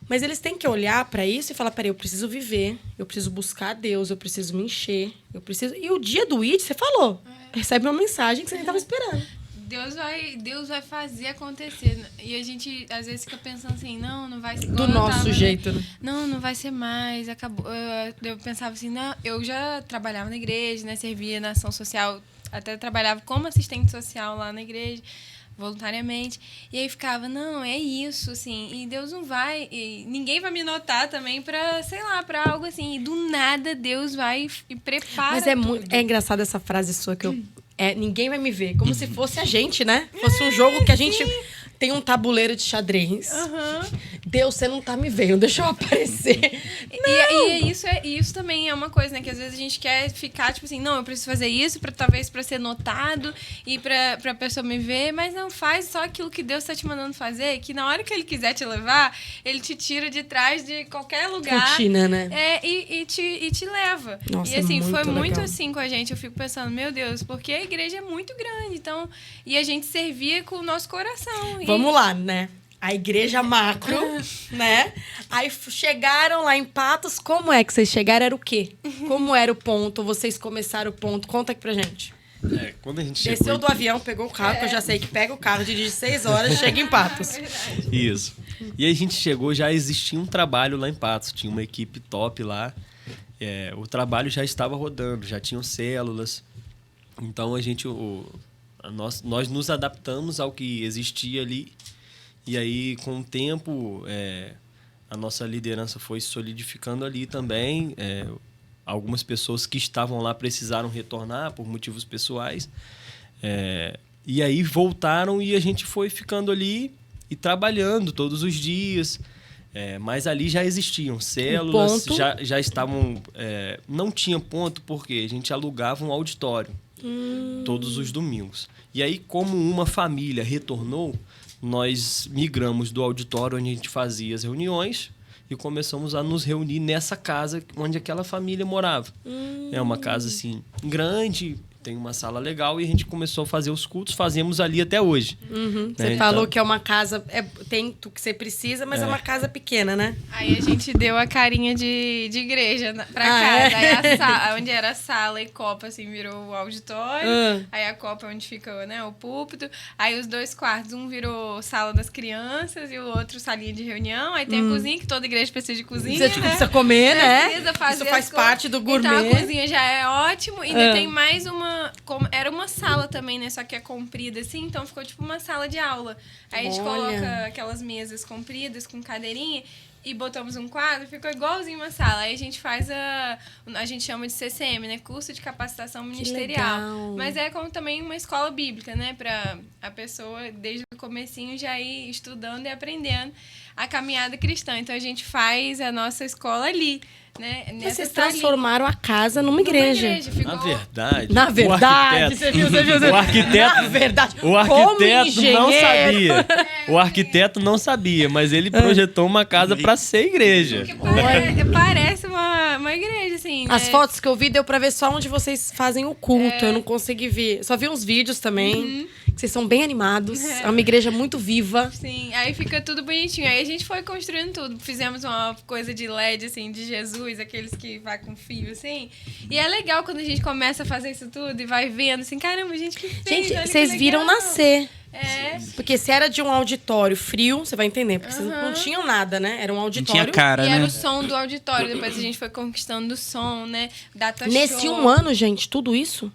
Mas eles têm que olhar pra isso e falar, peraí, eu preciso viver, eu preciso buscar a Deus, eu preciso me encher, eu preciso... E o dia do IT, você falou, recebe uma mensagem que você nem estava esperando. Deus vai fazer acontecer. E a gente, às vezes, fica pensando assim, não vai ser... Do nosso jeito, né? Não vai ser mais, acabou. Eu pensava assim, não, eu já trabalhava na igreja, né? Servia na ação social, até trabalhava como assistente social lá na igreja, voluntariamente. E aí ficava, não, é isso, assim. E Deus não vai... E ninguém vai me notar também pra, sei lá, pra algo assim. E do nada, Deus vai e prepara. Mas é engraçada essa frase sua que eu... ninguém vai me ver. Como se fosse a gente, né? Fosse um jogo que a gente tem um tabuleiro de xadrez. Deus, você não tá me vendo, deixa eu aparecer. E isso também é uma coisa, né? Que às vezes a gente quer ficar, tipo assim, não, eu preciso fazer isso, talvez pra ser notado e pra pessoa me ver, mas não, faz só aquilo que Deus tá te mandando fazer, que na hora que Ele quiser te levar, Ele te tira de trás de qualquer lugar. Rotina, né? E te leva. Nossa, e assim, foi legal. muito assim com a gente. Eu fico pensando, meu Deus, porque a igreja é muito grande, então... E a gente servia com o nosso coração. Vamos lá, né? A igreja macro, né? Aí chegaram lá em Patos. Como é que vocês chegaram? Era o quê? Como era o ponto? Vocês começaram o ponto? Conta aqui pra gente. Quando a gente Desceu do avião, pegou o carro, que eu já sei que pega o carro, dirige 6 horas e chega em Patos. Isso. E aí a gente chegou, já existia um trabalho lá em Patos. Tinha uma equipe top lá. O trabalho já estava rodando, já tinham células. Então nós nos adaptamos ao que existia ali. E aí, com o tempo, a nossa liderança foi se solidificando ali também. Algumas pessoas que estavam lá precisaram retornar por motivos pessoais. E aí voltaram e a gente foi ficando ali e trabalhando todos os dias. Mas ali já existiam células, já estavam... não tinha ponto porque a gente alugava um auditório todos os domingos. E aí, como uma família retornou, nós migramos do auditório onde a gente fazia as reuniões e começamos a nos reunir nessa casa onde aquela família morava. É uma casa, assim, grande, tem uma sala legal e a gente começou a fazer os cultos, fazemos ali até hoje. Você falou que é uma casa, tem o que você precisa, mas é uma casa pequena, né? Aí a gente deu a carinha de igreja pra casa. Aí onde era a sala e copa, assim, virou o auditório. Aí a copa é onde fica, né, o púlpito. Aí os 2 quartos, um virou sala das crianças e o outro salinha de reunião. Aí tem a cozinha, que toda igreja precisa de cozinha, Você precisa comer, né? Precisa fazer Isso faz parte do gourmet. Então a cozinha já é ótimo. E ainda tem mais uma... Era uma sala também, né? Só que é comprida, assim. Então ficou tipo uma sala de aula. Aí a gente coloca aquelas mesas compridas com cadeirinha e botamos um quadro, ficou igualzinho uma sala. Aí a gente faz a gente chama de CCM, né? Curso de Capacitação Ministerial. Mas é como também uma escola bíblica, né? Pra a pessoa, desde o comecinho, já ir estudando e aprendendo a caminhada cristã. Então a gente faz a nossa escola ali, né? Vocês transformaram a casa numa igreja. Ficou... Na verdade, você viu? O arquiteto, na verdade, o arquiteto não sabia. O arquiteto não sabia, mas ele projetou uma casa para ser igreja. Porque parece uma igreja, assim, né? As fotos que eu vi deu pra ver só onde vocês fazem o culto. Eu não consegui ver. Só vi uns vídeos também. Que vocês são bem animados. É uma igreja muito viva. Sim, aí fica tudo bonitinho. Aí a gente foi construindo tudo. Fizemos uma coisa de LED, assim, de Jesus, aqueles que vai com fio, assim. E é legal quando a gente começa a fazer isso tudo e vai vendo, assim, caramba, gente, que fez. Gente, vocês viram nascer. É. Porque se era de um auditório frio, você vai entender. Porque vocês não tinham nada, né? Era um auditório. Não tinha cara, e né? era o som do auditório. Depois a gente foi conquistando o som, né? Data Nesse show. 1 ano, gente, tudo isso?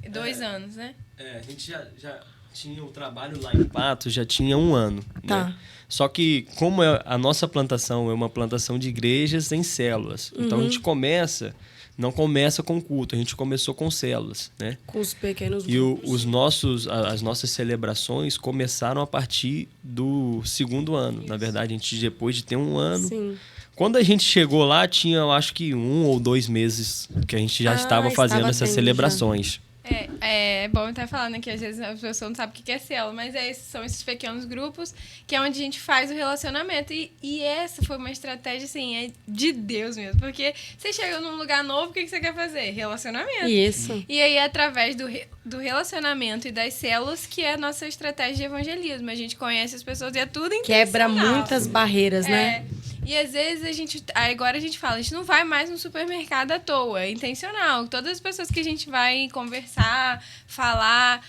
2 anos, né? A gente já tinha o trabalho lá em Patos, já tinha 1 ano. Tá. Né? Só que, como a nossa plantação é uma plantação de igrejas em células, então a gente não começa com culto, a gente começou com células, né? Com os pequenos E grupos. as nossas celebrações começaram a partir do 2º ano. Na verdade, a gente, depois de ter 1 ano... Sim. Quando a gente chegou lá, tinha, eu acho que 1 ou 2 meses que a gente já estava fazendo essas tendo celebrações. É bom estar falando que às vezes a pessoa não sabe o que é célula, mas são esses pequenos grupos que é onde a gente faz o relacionamento. E essa foi uma estratégia, assim, de Deus mesmo. Porque você chegou num lugar novo, o que você quer fazer? Relacionamento. Isso. E aí, através do relacionamento e das células, que é a nossa estratégia de evangelismo. A gente conhece as pessoas e é tudo intencional. Quebra muitas barreiras, né? E às vezes agora a gente fala, a gente não vai mais no supermercado à toa, é intencional. Todas as pessoas que a gente vai conversar, falar,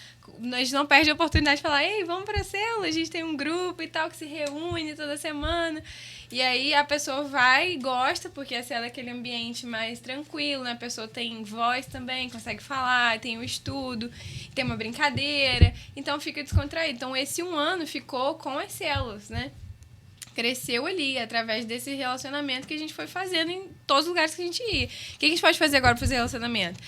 a gente não perde a oportunidade de falar, ei, vamos pra célula, a gente tem um grupo e tal que se reúne toda semana. E aí a pessoa vai e gosta, porque a célula é aquele ambiente mais tranquilo, né? A pessoa tem voz também, consegue falar, tem um estudo, tem uma brincadeira, então fica descontraído. Então esse 1 ano ficou com as células, né? Cresceu ali, através desse relacionamento que a gente foi fazendo em todos os lugares que a gente ia. O que a gente pode fazer agora para fazer relacionamento?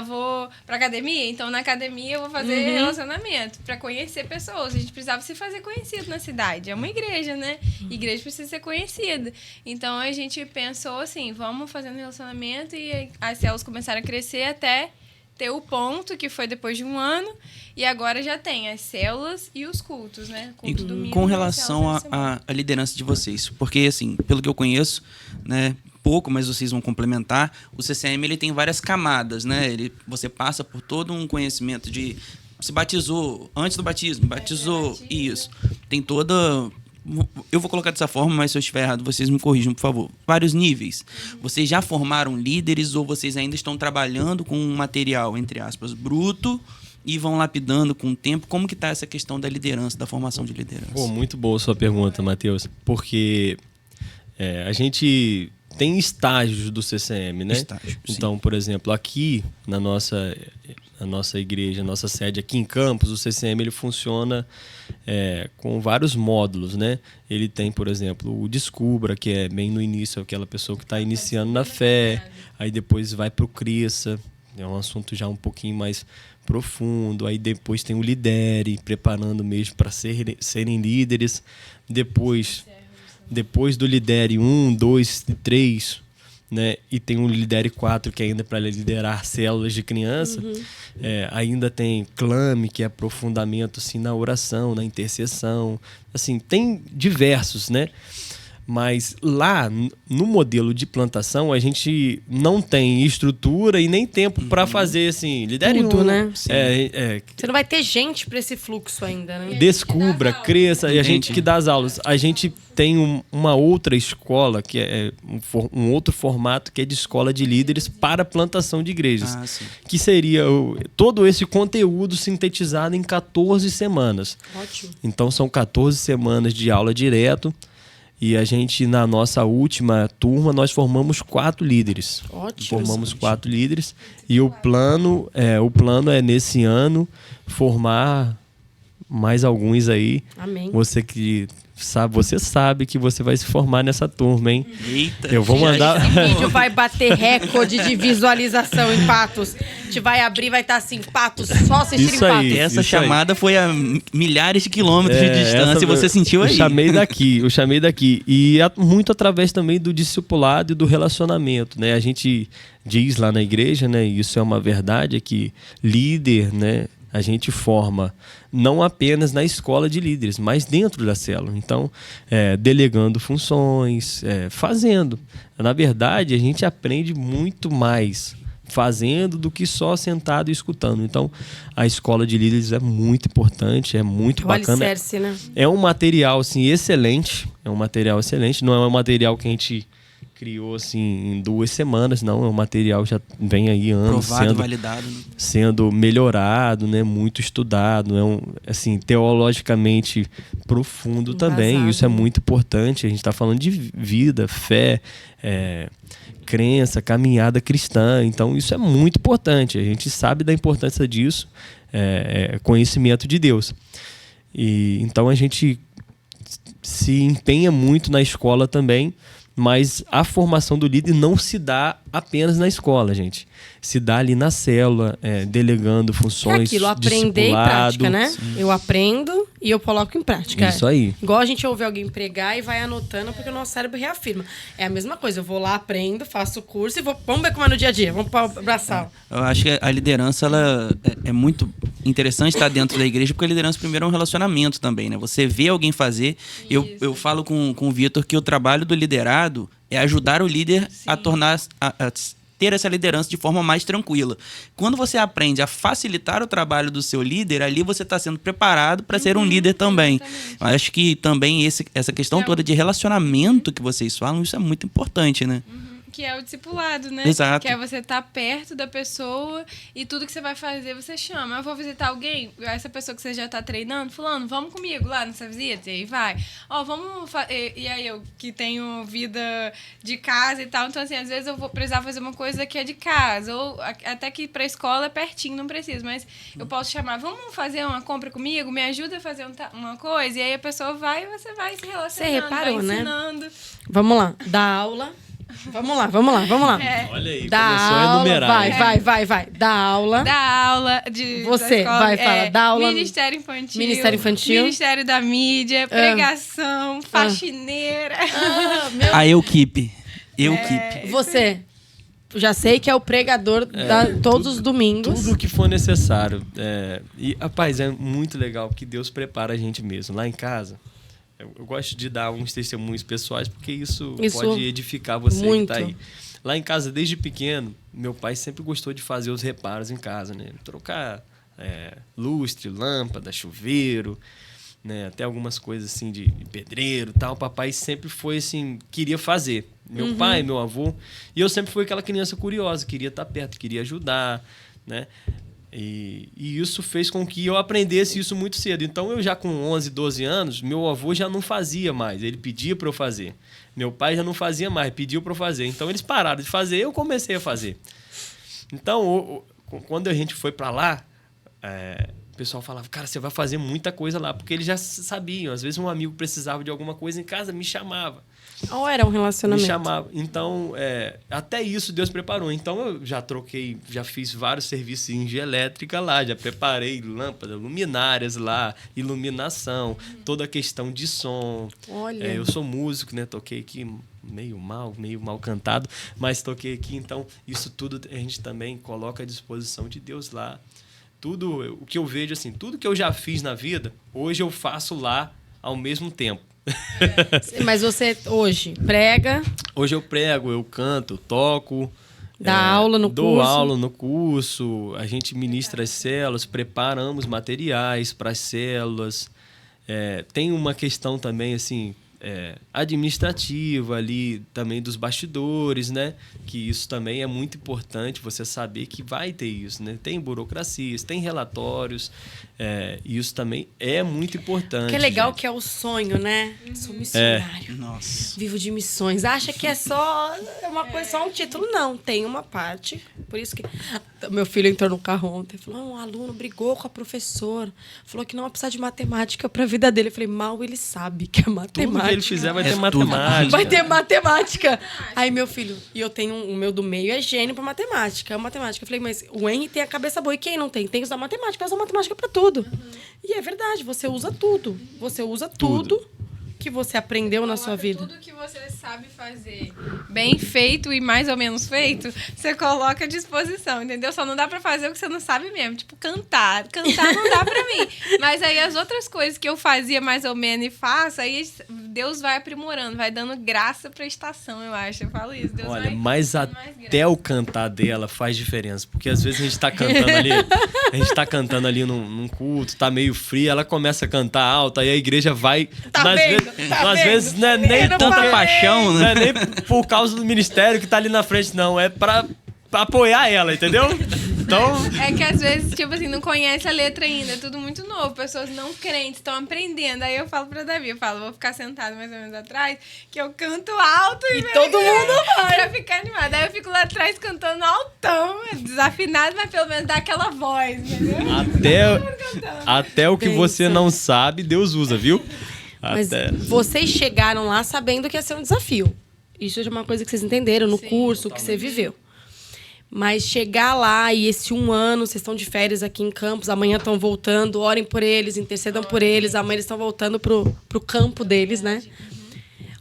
Vou pra academia? Então, na academia, eu vou fazer relacionamento para conhecer pessoas. A gente precisava se fazer conhecido na cidade. É uma igreja, né? Igreja precisa ser conhecida. Então, a gente pensou assim, vamos fazendo relacionamento e as células começaram a crescer até ter o ponto, que foi depois de 1 ano, e agora já tem as células e os cultos, né? Culto domingo, com relação à liderança de vocês, porque, assim, pelo que eu conheço, né, pouco, mas vocês vão complementar, o CCM ele tem várias camadas, né? Você passa por todo um conhecimento de... Se batizou antes do batismo, batizou, isso. Tem toda... Eu vou colocar dessa forma, mas se eu estiver errado, vocês me corrijam, por favor. Vários níveis. Vocês já formaram líderes ou vocês ainda estão trabalhando com um material, entre aspas, bruto e vão lapidando com o tempo? Como que está essa questão da liderança, da formação de liderança? Pô, muito boa a sua pergunta, Matheus. Porque a gente tem estágios do CCM, né? Estágio, então, por exemplo, aqui na nossa igreja, nossa sede aqui em Campos, o CCM ele funciona com vários módulos, né? Ele tem, por exemplo, o Descubra, que é bem no início, aquela pessoa que está iniciando na fé, aí depois vai para o Cresça, é um assunto já um pouquinho mais profundo, aí depois tem o Lidere, preparando mesmo para serem líderes, depois do Lidere 1, 2 e 3, né? E tem o Lidere 4, que é ainda para liderar células de criança. Ainda tem Clame, que é aprofundamento assim, na oração, na intercessão. Assim, tem diversos, né? Mas lá, no modelo de plantação, a gente não tem estrutura e nem tempo para fazer, assim, lidere tudo, né? Você não vai ter gente para esse fluxo ainda, né? Descubra, cresça, e a gente que dá as aulas. A gente tem uma outra escola, que é um outro formato, que é de escola de líderes para plantação de igrejas. Que seria todo esse conteúdo sintetizado em 14 semanas. Ótimo. Então, são 14 semanas de aula direto. E a gente, na nossa última turma, nós formamos 4 líderes. Ótimo. Formamos 4 líderes. E o plano é, nesse ano, formar mais alguns aí. Amém. Você sabe que você vai se formar nessa turma, hein? Eita, eu vou mandar. Esse vídeo vai bater recorde de visualização em Patos. A gente vai abrir, vai estar assim, Patos, só assistir em Patos. Essa chamada foi a milhares de quilômetros de distância e você sentiu aí. Eu chamei daqui. E muito através também do discipulado e do relacionamento, né? A gente diz lá na igreja, né? E isso é uma verdade, é que líder, né? A gente forma não apenas na escola de líderes, mas dentro da célula. Então, delegando funções, fazendo. Na verdade, a gente aprende muito mais fazendo do que só sentado e escutando. Então, a escola de líderes é muito importante, é muito bacana. Alicerce, né? É um material assim, excelente. É um material excelente. Não é um material que a gente criou assim em 2 semanas, não, o material já vem aí anos Provado, validado, né? sendo melhorado, né, muito estudado, assim, teologicamente profundo também. Embasado. Isso é muito importante. A gente está falando de vida, fé, crença, caminhada cristã. Então isso é muito importante. A gente sabe da importância disso, conhecimento de Deus. E então a gente se empenha muito na escola também. Mas a formação do líder não se dá apenas na escola, gente. Se dá ali na célula, delegando funções, aquilo, aprender e prática, né? Sim. Eu aprendo e eu coloco em prática. Isso aí. Igual a gente ouve alguém pregar e vai anotando porque o nosso cérebro reafirma. É a mesma coisa. Eu vou lá, aprendo, faço o curso e vamos ver como é no dia a dia. Vamos para o braçal. Eu acho que a liderança ela é muito interessante estar dentro da igreja, porque a liderança primeiro é um relacionamento também, né? Você vê alguém fazer. Eu falo com o Vitor que o trabalho do liderado é ajudar o líder a tornar a ter essa liderança de forma mais tranquila. Quando você aprende a facilitar o trabalho do seu líder, ali você está sendo preparado para ser um líder também. Eu acho que também essa questão toda de relacionamento que vocês falam, isso é muito importante, né? Que é o discipulado, né? Exato. Que é você estar perto da pessoa e tudo que você vai fazer, você chama. Eu vou visitar alguém, essa pessoa que você já tá treinando, fulano, vamos comigo lá nessa visita? E aí vai. Vamos... E aí eu que tenho vida de casa e tal, então assim, às vezes eu vou precisar fazer uma coisa que é de casa, ou até que pra escola é pertinho, não preciso, mas eu posso chamar, vamos fazer uma compra comigo? Me ajuda a fazer uma coisa? E aí a pessoa vai e você vai se relacionando, Você reparou, vai né? ensinando. Vamos lá, dá aula... Vamos lá. Olha aí, Dá começou a aula, enumerar. vai. Dá aula. Dá aula de Você, da escola, vai, fala. Dá aula. Ministério Infantil. Ministério da Mídia, pregação, faxineira. A equipe. Você, já sei que é o pregador todos os domingos. Tudo que for necessário. E, rapaz, é muito legal que Deus prepara a gente mesmo. Lá em casa, eu gosto de dar uns testemunhos pessoais, porque isso pode edificar você muito. que tá aí. Lá em casa, desde pequeno, meu pai sempre gostou de fazer os reparos em casa, né? Trocar lustre, lâmpada, chuveiro, né? Até algumas coisas assim de pedreiro e tal. O papai sempre foi assim, queria fazer. Meu pai, meu avô. E eu sempre fui aquela criança curiosa, queria estar perto, queria ajudar, né? E isso fez com que eu aprendesse isso muito cedo. Então, eu já com 11, 12 anos, meu avô já não fazia mais. Ele pedia para eu fazer. Meu pai já não fazia mais, pediu para eu fazer. Então, eles pararam de fazer, eu comecei a fazer. Então, quando a gente foi para lá, o pessoal falava, cara, você vai fazer muita coisa lá. Porque eles já sabiam. Às vezes, um amigo precisava de alguma coisa em casa, me chamava. Ou era um relacionamento? Me chamava. Então, até isso Deus preparou. Então, eu já fiz vários serviços de energia elétrica lá, já preparei lâmpadas, luminárias lá, iluminação, toda a questão de som. Olha. Eu sou músico, né? Toquei aqui meio mal cantado, mas toquei aqui. Então, isso tudo a gente também coloca à disposição de Deus lá. Tudo o que eu vejo, assim, tudo que eu já fiz na vida, hoje eu faço lá ao mesmo tempo. Mas você hoje prega? Hoje eu prego, eu canto, eu toco. Dá aula no dou curso? Dou aula no curso. A gente ministra as células, preparamos materiais para as células. Tem uma questão também, assim, administrativa ali, também dos bastidores, né? Que isso também é muito importante, você saber que vai ter isso, né? Tem burocracias, tem relatórios, e isso também é muito importante. Que é legal, gente. que é o sonho, né? Sou missionário. Nossa. Vivo de missões. Acha que é só uma coisa, só um título. Não, tem uma parte. Por isso que meu filho entrou no carro ontem e falou: um aluno brigou com a professora, falou que não vai precisar de matemática para a vida dele. Eu falei: mal ele sabe que é matemática. Tudo que ele fizer vai ter tudo. matemática. Vai ter matemática. Aí meu filho, e eu tenho o meu do meio é gênio para matemática, é matemática. Eu falei: mas o Henry tem a cabeça boa, e quem não tem? Tem que usar matemática, vai usar matemática para tudo. E é verdade, você usa tudo. Você usa tudo que você aprendeu na sua vida. Tudo que você sabe fazer bem feito e mais ou menos feito, você coloca à disposição, entendeu? Só não dá pra fazer o que você não sabe mesmo. Tipo, cantar. Cantar não dá pra mim. Mas aí as outras coisas que eu fazia mais ou menos e faço, aí Deus vai aprimorando, vai dando graça pra estação, eu acho. Eu falo isso. Deus Olha, vai mas dando mais até graça. o cantar dela faz diferença. Porque às vezes a gente tá cantando ali num culto, tá meio frio, ela começa a cantar alto, aí a igreja vai. Tá às vendo? vezes, Tá às vendo? vezes não é nem Eu não tanta falei. paixão, não né? é nem por causa do ministério que tá ali na frente, não. É pra apoiar ela, entendeu? Então. É que às vezes, tipo assim, não conhece a letra ainda, é tudo muito novo. Pessoas não crentes estão aprendendo. Aí eu falo pra Davi, vou ficar sentado mais ou menos atrás, que eu canto alto E todo mundo vai. pra ficar animada. Aí eu fico lá atrás cantando altão, desafinado, mas pelo menos dá aquela voz, entendeu? Até o que você Pensa. não sabe, Deus usa, viu? Mas Até. vocês chegaram lá sabendo que ia ser um desafio. Isso é uma coisa que vocês entenderam no Sim, curso, que você viveu. Mas chegar lá e esse 1 ano, vocês estão de férias aqui em Campos, amanhã estão voltando, orem por eles, intercedam por eles, amanhã eles estão voltando pro campo deles, né?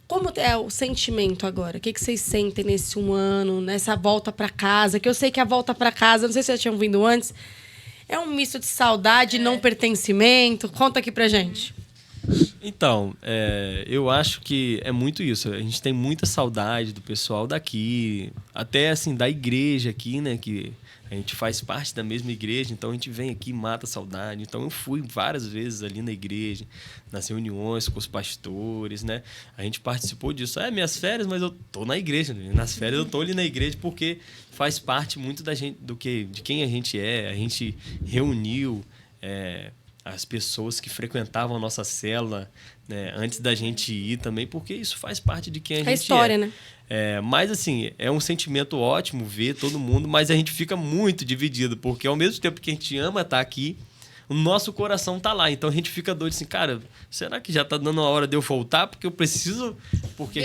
Como é o sentimento agora? O que vocês sentem nesse 1 ano, nessa volta para casa? Que eu sei que a volta para casa, não sei se vocês já tinham vindo antes, é um misto de saudade e não pertencimento. Conta aqui pra gente. Então, eu acho que é muito isso. A gente tem muita saudade do pessoal daqui, até assim, da igreja aqui, né? Que a gente faz parte da mesma igreja, então a gente vem aqui e mata a saudade. Então eu fui várias vezes ali na igreja, nas reuniões com os pastores, né? A gente participou disso. Minhas férias, mas eu tô na igreja, né? Nas férias eu tô ali na igreja porque faz parte muito da gente, de quem a gente é. A gente reuniu as pessoas que frequentavam a nossa célula, né, antes da gente ir também, porque isso faz parte de quem a gente história, é. né? Mas, assim, é um sentimento ótimo ver todo mundo, mas a gente fica muito dividido, porque ao mesmo tempo que a gente ama estar aqui, o nosso coração tá lá. Então a gente fica doido assim, cara, será que já tá dando a hora de eu voltar? Porque eu preciso, porque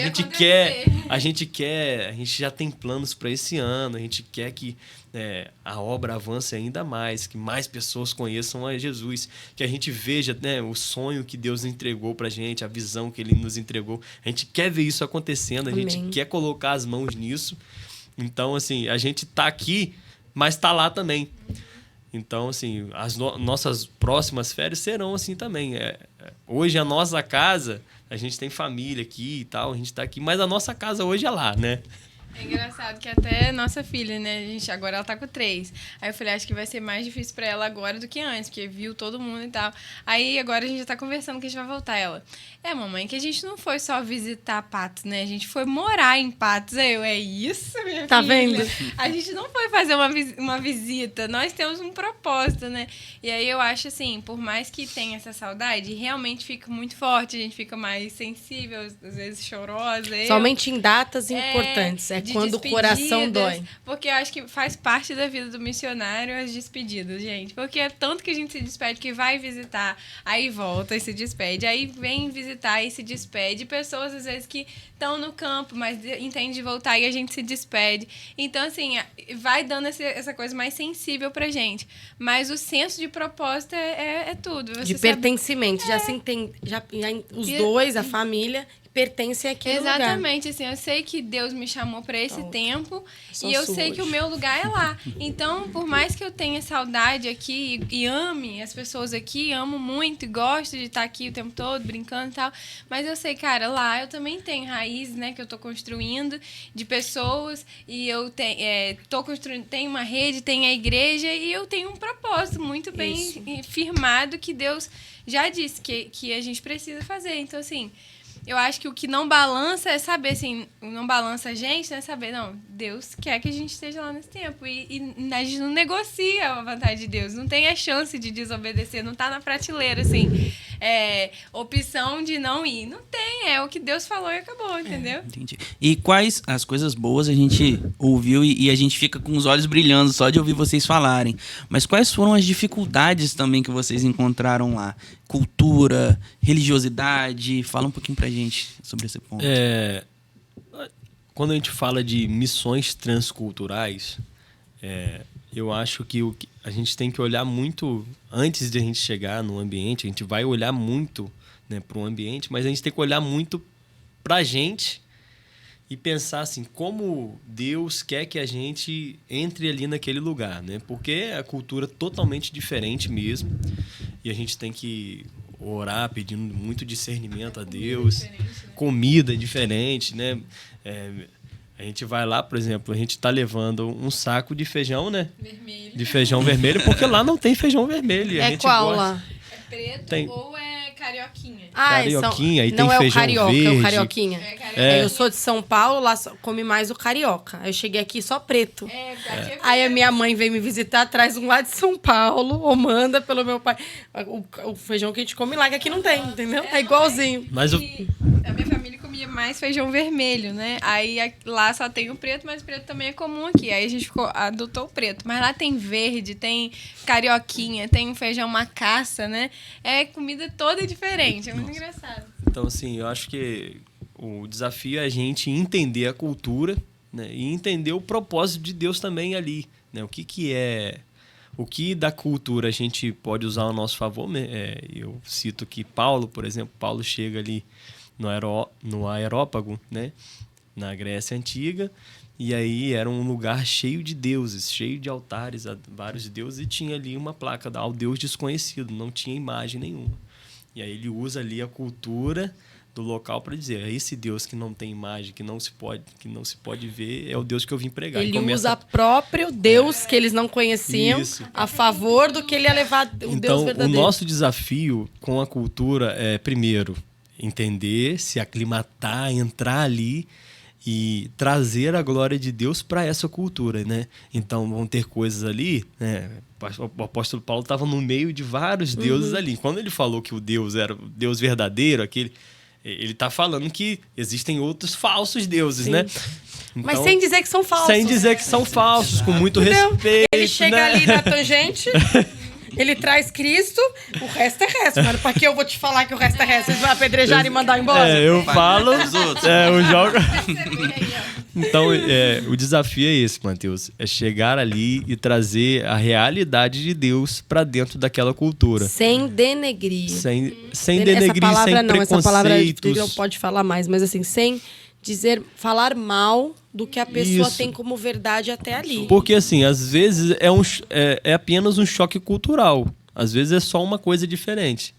a gente já tem planos para esse ano, a gente quer que a obra avance ainda mais, que mais pessoas conheçam a Jesus, que a gente veja, né, o sonho que Deus entregou pra gente, a visão que Ele nos entregou. A gente quer ver isso acontecendo, a gente quer colocar as mãos nisso. Então, assim, a gente tá aqui, mas tá lá também. Então, assim, as nossas próximas férias serão assim também. Hoje, a nossa casa, a gente tem família aqui e tal, a gente tá aqui, mas a nossa casa hoje é lá, né? É engraçado que até nossa filha, né, agora ela tá com 3. Aí eu falei, acho que vai ser mais difícil pra ela agora do que antes, porque viu todo mundo e tal. Aí agora a gente já tá conversando que a gente vai voltar. Ela, mamãe, que a gente não foi só visitar Patos, né? A gente foi morar em Patos. Aí eu, é isso, minha Tá filha? vendo? A gente não foi fazer uma visita, nós temos um propósito, né? E aí eu acho assim, por mais que tenha essa saudade, realmente fica muito forte, a gente fica mais sensível, às vezes chorosa. Somente em datas importantes. De Quando o coração despedidas, dói. Porque eu acho que faz parte da vida do missionário as despedidas, gente. Porque é tanto que a gente se despede que vai visitar, aí volta e se despede. Aí vem visitar e se despede. Pessoas, às vezes, que estão no campo, mas entendem de voltar e a gente se despede. Então, assim, vai dando essa coisa mais sensível pra gente. Mas o senso de propósito é tudo. Você De pertencimento. Já se entende. Os dois, a família, pertencem àquele lugar. Exatamente, assim, eu sei que Deus me chamou para esse tempo e eu sei que o meu lugar é lá. Então, por mais que eu tenha saudade aqui e ame as pessoas aqui, amo muito e gosto de estar aqui o tempo todo, brincando e tal, mas eu sei, cara, lá eu também tenho raízes, né, que eu tô construindo de pessoas e eu tô construindo, tenho uma rede, tenho a igreja e eu tenho um propósito muito bem firmado que Deus já disse que a gente precisa fazer. Então, assim, eu acho que o que não balança é saber, assim, não balança a gente, né? Saber, não, Deus quer que a gente esteja lá nesse tempo. E a gente não negocia a vontade de Deus, não tem a chance de desobedecer, não tá na prateleira, assim, opção de não ir. Não tem, é o que Deus falou e acabou, entendeu? Entendi. E quais as coisas boas a gente ouviu e a gente fica com os olhos brilhando só de ouvir vocês falarem. Mas quais foram as dificuldades também que vocês encontraram lá? Cultura, religiosidade, fala um pouquinho pra gente sobre esse ponto. Quando a gente fala de missões transculturais, eu acho que a gente tem que olhar muito, antes de a gente chegar no ambiente, a gente vai olhar muito, né, para o ambiente, mas a gente tem que olhar muito pra gente e pensar assim, como Deus quer que a gente entre ali naquele lugar, né? Porque a cultura é totalmente diferente mesmo e a gente tem que orar pedindo muito discernimento a Deus, comida diferente, né? A gente vai lá, por exemplo, a gente está levando um saco de feijão, né? Vermelho. De feijão vermelho, porque lá não tem feijão vermelho. E a gente qual gosta. lá? É preto Tem- ou é carioquinha? Carioquinha, e não tem é feijão o carioca, é verde. o carioquinha. É carioca. É. Eu sou de São Paulo, lá come mais o carioca. Aí eu cheguei aqui só preto. Aqui é Aí a minha mãe veio me visitar, traz um lá de São Paulo, ou manda pelo meu pai. O feijão que a gente come lá, que aqui não tem, entendeu? É igualzinho. Mas o, E a minha família comia mais feijão vermelho, né? Aí lá só tem o preto, mas o preto também é comum aqui. Aí a gente adotou o preto. Mas lá tem verde, tem carioquinha, tem um feijão macaça, né? É comida toda diferente. É muito engraçado. então, assim, eu acho que o desafio é a gente entender a cultura, né? E entender o propósito de Deus também ali, né? O que da cultura a gente pode usar ao nosso favor. Eu cito que Paulo, por exemplo, Paulo chega ali no Aerópago, né? Na Grécia Antiga, e aí era um lugar cheio de deuses, cheio de altares a vários deuses, e tinha ali uma placa ao Deus desconhecido, não tinha imagem nenhuma. E aí ele usa ali a cultura do local para dizer, esse Deus que não tem imagem, que não se pode ver, é o Deus que eu vim pregar. Ele E começa usa próprio Deus que eles não conheciam Isso. a favor do que ele ia levar o Deus Então, o verdadeiro. nosso desafio com a cultura é, primeiro, entender, se aclimatar, entrar ali e trazer a glória de Deus para essa cultura, né? Então, vão ter coisas ali, né? O apóstolo Paulo estava no meio de vários deuses ali. Quando ele falou que o Deus era o Deus verdadeiro, ele está falando que existem outros falsos deuses, Sim. né? Mas Então, sem dizer que são falsos. sem dizer que são falsos, com muito Entendeu? respeito. Ele chega né? ali na tangente, ele traz Cristo, o resto é resto. Mano, pra que eu vou te falar que o resto é resto? Vocês vão apedrejar e mandar embora? Eu falo. Os outros. Eu jogo. Receber aí, ó. Então, o desafio é esse, Matheus. É chegar ali e trazer a realidade de Deus para dentro daquela cultura. Sem denegrir. Sem Essa denegrir, palavra sem não, essa palavra preconceitos. não pode falar mais, mas assim, sem falar mal do que a pessoa Isso. tem como verdade até ali. Porque, assim, às vezes é apenas um choque cultural. Às vezes é só uma coisa diferente.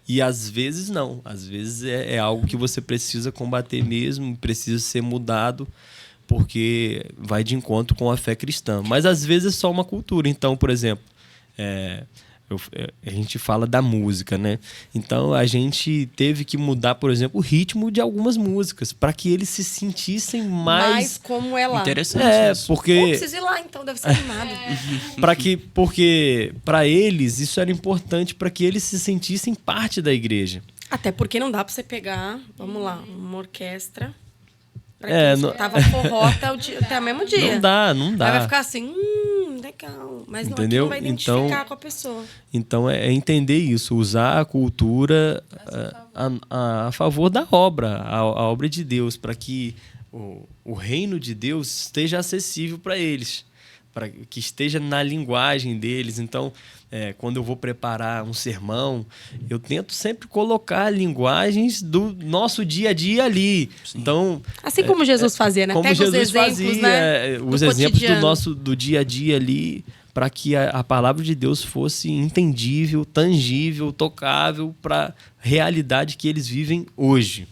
E às vezes não. Às vezes é algo que você precisa combater mesmo, precisa ser mudado, porque vai de encontro com a fé cristã. Mas às vezes é só uma cultura. Então, por exemplo, a gente fala da música, né? Então a gente teve que mudar, por exemplo, o ritmo de algumas músicas para que eles se sentissem Mais como é lá. Interessante isso. Pô, porque preciso ir lá, então, deve ser animado. porque para eles isso era importante para que eles se sentissem parte da igreja. Até porque não dá pra você pegar, vamos lá, uma orquestra pra É, quem não- escutava forró até o mesmo dia. Não dá. Aí vai ficar assim, legal. Mas não, aqui Entendeu? não vai identificar Então- com a pessoa. Então é entender isso, usar a cultura a favor da obra, a obra de Deus, para que o reino de Deus esteja acessível para eles, para que esteja na linguagem deles. Então, quando eu vou preparar um sermão, eu tento sempre colocar linguagens do nosso dia a dia ali. Então, Assim como Jesus fazia, né? como Pega Jesus os exemplos, fazia, né? os do exemplos cotidiano. do dia a dia ali, para que a palavra de Deus fosse entendível, tangível, tocável para a realidade que eles vivem hoje.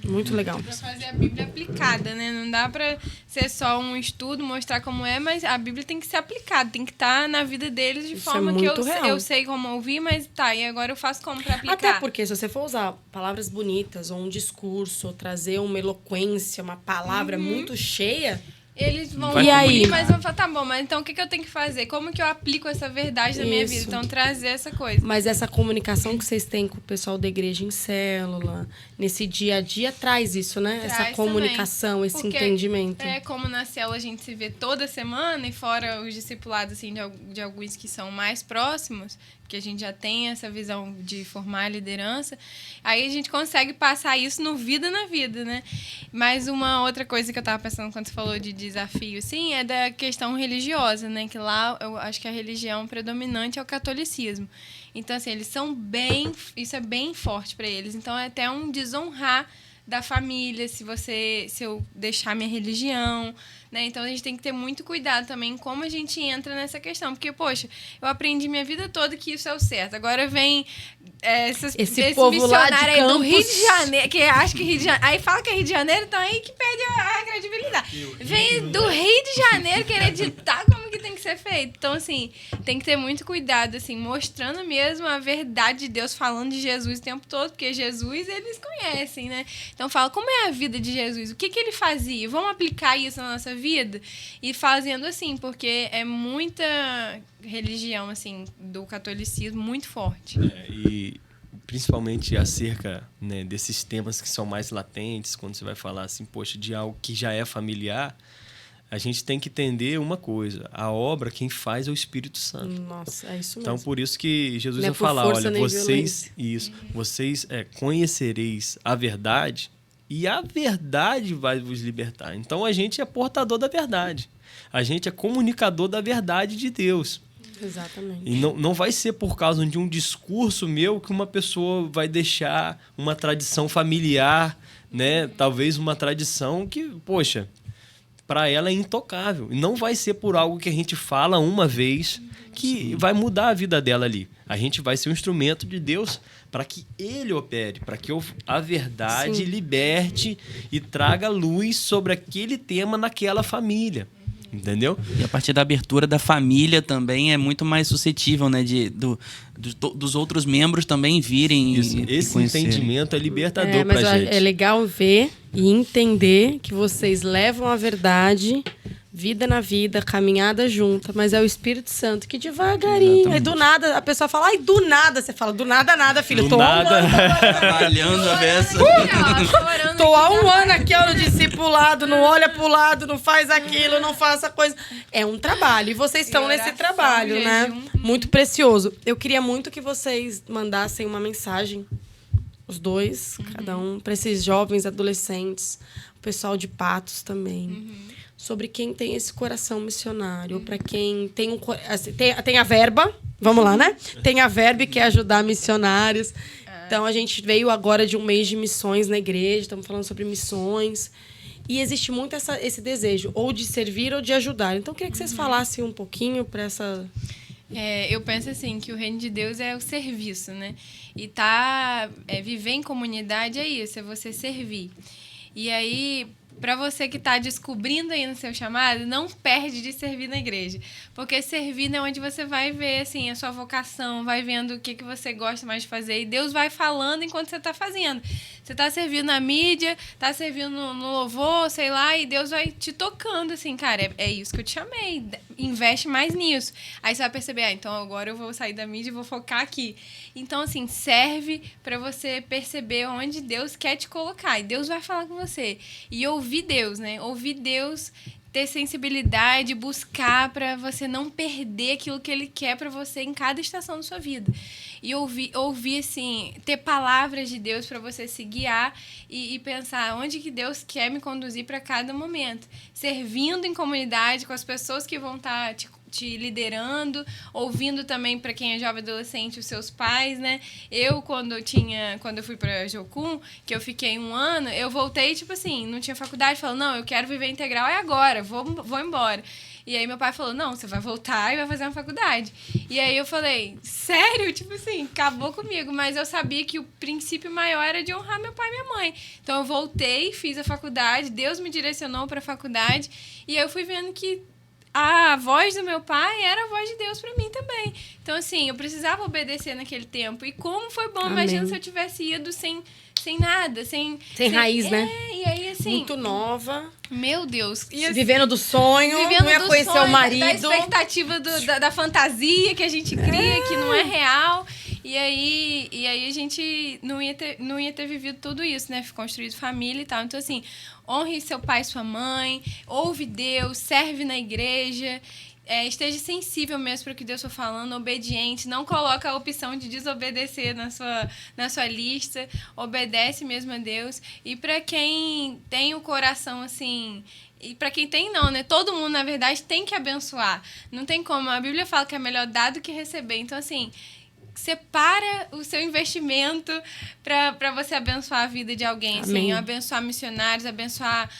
Muito legal. Pra fazer a Bíblia aplicada, né? Não dá pra ser só um estudo, mostrar como é, mas a Bíblia tem que ser aplicada, tem que estar na vida deles de Isso forma é que muito real. eu sei como ouvir, mas tá, e agora eu faço como pra aplicar? Até porque se você for usar palavras bonitas, ou um discurso, ou trazer uma eloquência, uma palavra muito cheia, Eles vão Vai E aí? ouvir, mas vão falar, tá bom, mas então o que eu tenho que fazer? Como que eu aplico essa verdade na minha vida? Isso. Então, trazer essa coisa. mas essa comunicação que vocês têm com o pessoal da igreja em célula, nesse dia a dia, traz isso, né? Traz essa também. comunicação, esse Porque entendimento. É como na célula a gente se vê toda semana, e fora os discipulados assim, de alguns que são mais próximos, que a gente já tem essa visão de formar liderança, aí a gente consegue passar isso no vida na vida, né? Mas uma outra coisa que eu tava pensando quando você falou de desafio, sim, é da questão religiosa, né? Que lá eu acho que a religião predominante é o catolicismo. Então, assim, eles são isso é bem forte para eles. Então, é até um desonrar da família, se eu deixar minha religião, né? Então a gente tem que ter muito cuidado também como a gente entra nessa questão. Porque, poxa, eu aprendi minha vida toda que isso é o certo. Agora vem esse povo lá de missionário aí do Campos. Rio de Janeiro, que acha que Rio de Janeiro... Aí fala que é Rio de Janeiro, então aí que perde a credibilidade. Vem do Rio de Janeiro querer ditar como que tem que ser feito. Então, assim, tem que ter muito cuidado, assim, mostrando mesmo a verdade de Deus, falando de Jesus o tempo todo, porque Jesus eles conhecem, né? Então, fala como é a vida de Jesus, o que ele fazia? Vamos aplicar isso na nossa vida? E fazendo assim, porque é muita religião, assim, do catolicismo muito forte. E principalmente acerca, né, desses temas que são mais latentes, quando você vai falar assim, poxa, de algo que já é familiar, a gente tem que entender uma coisa: a obra quem faz é o Espírito Santo. Nossa, é isso mesmo. Então, por isso que Jesus Não é vai por falar, força olha, nem vocês conhecereis a verdade e a verdade vai vos libertar. Então, a gente é portador da verdade. A gente é comunicador da verdade de Deus. Exatamente. E não vai ser por causa de um discurso meu que uma pessoa vai deixar uma tradição familiar, né? Talvez uma tradição que, poxa, para ela é intocável. E não vai ser por algo que a gente fala uma vez que vai mudar a vida dela ali. A gente vai ser um instrumento de Deus para que Ele opere, para que a verdade liberte e traga luz sobre aquele tema naquela família. Entendeu? E a partir da abertura da família também é muito mais suscetível, né? Dos outros membros também virem Esse entendimento é libertador mas pra gente. É legal ver e entender que vocês levam a verdade, vida na vida, caminhada junta, mas é o Espírito Santo que devagarinho. Aí do nada a pessoa fala, ai, do nada. Você fala, do nada, nada, filho. Do Tô nada. Trabalhando a beça. Tô há um ano aqui, ó, no discipulado, não olha pro lado, não faz aquilo, não faça coisa. É um trabalho. E vocês estão nesse trabalho, né? Muito precioso. Eu queria muito que vocês mandassem uma mensagem, os dois, cada um, para esses jovens, adolescentes, o pessoal de Patos também. Sobre quem tem esse coração missionário, para quem tem tem a verba, vamos lá, né? Tem a verba e quer ajudar missionários. Então, a gente veio agora de um mês de missões na igreja, estamos falando sobre missões. E existe muito esse desejo, ou de servir ou de ajudar. Então, eu queria que vocês falassem um pouquinho para essa... Eu penso assim, que o reino de Deus é o serviço, né? E viver em comunidade é isso, é você servir. E aí, para você que está descobrindo aí no seu chamado, não perde de servir na igreja. Porque servir é onde você vai ver assim, a sua vocação, vai vendo o que você gosta mais de fazer. E Deus vai falando enquanto você está fazendo. Você está servindo na mídia, está servindo no louvor, sei lá, e Deus vai te tocando, assim, cara, é isso que eu te chamei. Investe mais nisso. Aí você vai perceber, então agora eu vou sair da mídia e vou focar aqui. Então, assim, serve para você perceber onde Deus quer te colocar. E Deus vai falar com você. E ouvir Deus, né? Ouvir Deus, ter sensibilidade, buscar para você não perder aquilo que Ele quer para você em cada estação da sua vida. E ouvir assim, ter palavras de Deus para você se guiar e pensar onde que Deus quer me conduzir para cada momento. Servindo em comunidade com as pessoas que vão estar te liderando, ouvindo também, para quem é jovem adolescente, os seus pais, né? Quando eu fui para Jocum, que eu fiquei 1 ano, eu voltei, tipo assim, não tinha faculdade, falando, não, eu quero viver integral, é agora, vou embora. E aí meu pai falou, não, você vai voltar e vai fazer uma faculdade. E aí eu falei, sério? Tipo assim, acabou comigo. Mas eu sabia que o princípio maior era de honrar meu pai e minha mãe. Então eu voltei, fiz a faculdade, Deus me direcionou para a faculdade. E aí eu fui vendo que a voz do meu pai era a voz de Deus para mim também. Então, assim, eu precisava obedecer naquele tempo. E como foi bom, imagina se eu tivesse ido sem nada, sem raiz, né? E aí, assim... Muito nova. Meu Deus. Assim, vivendo do sonho, não ia conhecer o marido. Da expectativa da fantasia que a gente cria, que não é real. E aí a gente não ia ter vivido tudo isso, né? Construído família e tal. Então, assim, honre seu pai e sua mãe, ouve Deus, serve na igreja... esteja sensível mesmo para o que Deus está falando, obediente, não coloca a opção de desobedecer na sua lista, obedece mesmo a Deus. E para quem tem o coração assim, e para quem tem não, né? Todo mundo, na verdade, tem que abençoar. Não tem como, a Bíblia fala que é melhor dar do que receber. Então, assim, separa o seu investimento para você abençoar a vida de alguém, assim, abençoar missionários, abençoar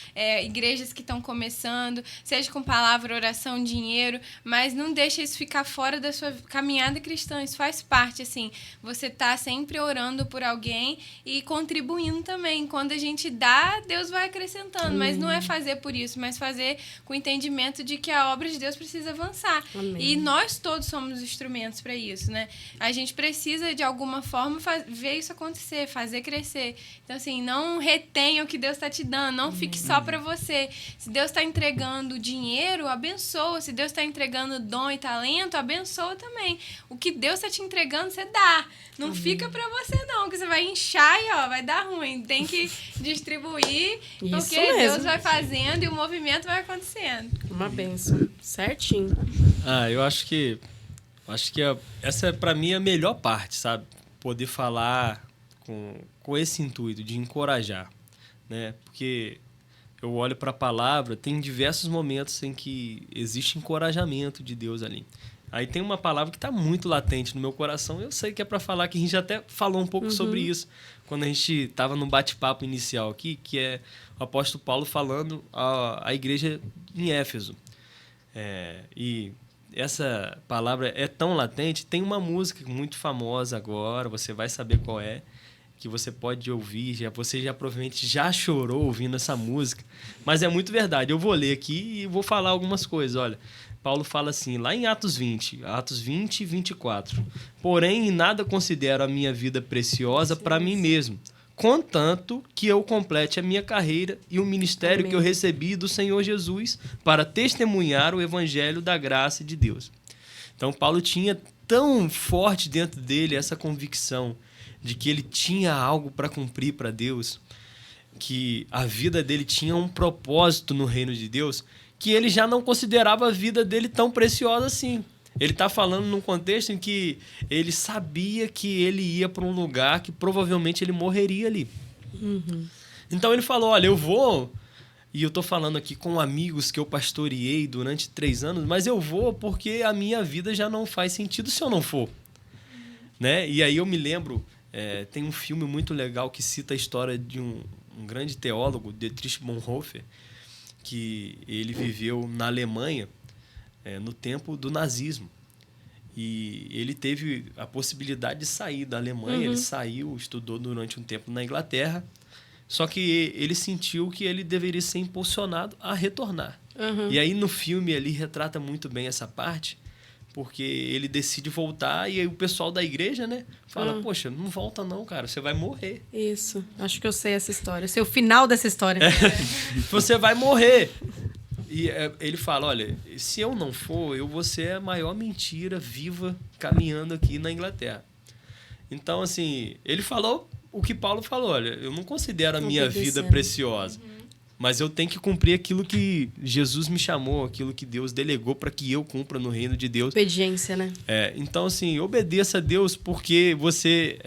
igrejas que estão começando, seja com palavra, oração, dinheiro, mas não deixa isso ficar fora da sua caminhada cristã, isso faz parte, assim, você tá sempre orando por alguém e contribuindo também. Quando a gente dá, Deus vai acrescentando, mas não é fazer por isso, mas fazer com o entendimento de que a obra de Deus precisa avançar. E nós todos somos instrumentos para isso, né? A gente precisa, de alguma forma, ver isso acontecer, fazer crescer. Então, assim, não retenha o que Deus está te dando, não fique só para você. Se Deus está entregando dinheiro, abençoa. Se Deus está entregando dom e talento, abençoa também. O que Deus está te entregando, você dá. Não fica para você, não, que você vai inchar e vai dar ruim. Tem que distribuir, porque Deus vai fazendo e o movimento vai acontecendo. Uma bênção. Certinho. Eu acho que essa é, para mim, a melhor parte, sabe? Poder falar com esse intuito de encorajar, né? Porque eu olho para a palavra, tem diversos momentos em que existe encorajamento de Deus ali. Aí tem uma palavra que está muito latente no meu coração, eu sei que é para falar, que a gente já até falou um pouco sobre isso, quando a gente estava no bate-papo inicial aqui, que é o apóstolo Paulo falando à igreja em Éfeso. E essa palavra é tão latente. Tem uma música muito famosa agora, você vai saber qual é, que você pode ouvir, você já provavelmente já chorou ouvindo essa música, mas é muito verdade. Eu vou ler aqui e vou falar algumas coisas. Olha, Paulo fala assim, lá em Atos 20 e 24. Porém, em nada considero a minha vida preciosa para mim mesmo, contanto que eu complete a minha carreira e o ministério que eu recebi do Senhor Jesus para testemunhar o evangelho da graça de Deus. Então, Paulo tinha tão forte dentro dele essa convicção de que ele tinha algo para cumprir para Deus, que a vida dele tinha um propósito no reino de Deus, que ele já não considerava a vida dele tão preciosa assim. Ele está falando num contexto em que ele sabia que ele ia para um lugar que provavelmente ele morreria ali. Então ele falou, olha, eu vou, e eu estou falando aqui com amigos que eu pastoreei durante 3 anos, mas eu vou porque a minha vida já não faz sentido se eu não for. Né? E aí eu me lembro, tem um filme muito legal que cita a história de um grande teólogo, Dietrich Bonhoeffer, que ele viveu na Alemanha, no tempo do nazismo. E ele teve a possibilidade de sair da Alemanha, ele saiu, estudou durante um tempo na Inglaterra, só que ele sentiu que ele deveria ser impulsionado a retornar. E aí no filme ali retrata muito bem essa parte, porque ele decide voltar e aí o pessoal da igreja, né, fala, poxa, não volta não, cara, você vai morrer. Isso, acho que eu sei essa história, eu sei o final dessa história. Você vai morrer. E ele fala, olha, se eu não for, eu vou ser a maior mentira viva caminhando aqui na Inglaterra. Então, assim, ele falou o que Paulo falou, olha, eu não considero a minha vida preciosa, mas eu tenho que cumprir aquilo que Jesus me chamou, aquilo que Deus delegou para que eu cumpra no reino de Deus. Obediência, né? Então, assim, obedeça a Deus, porque você,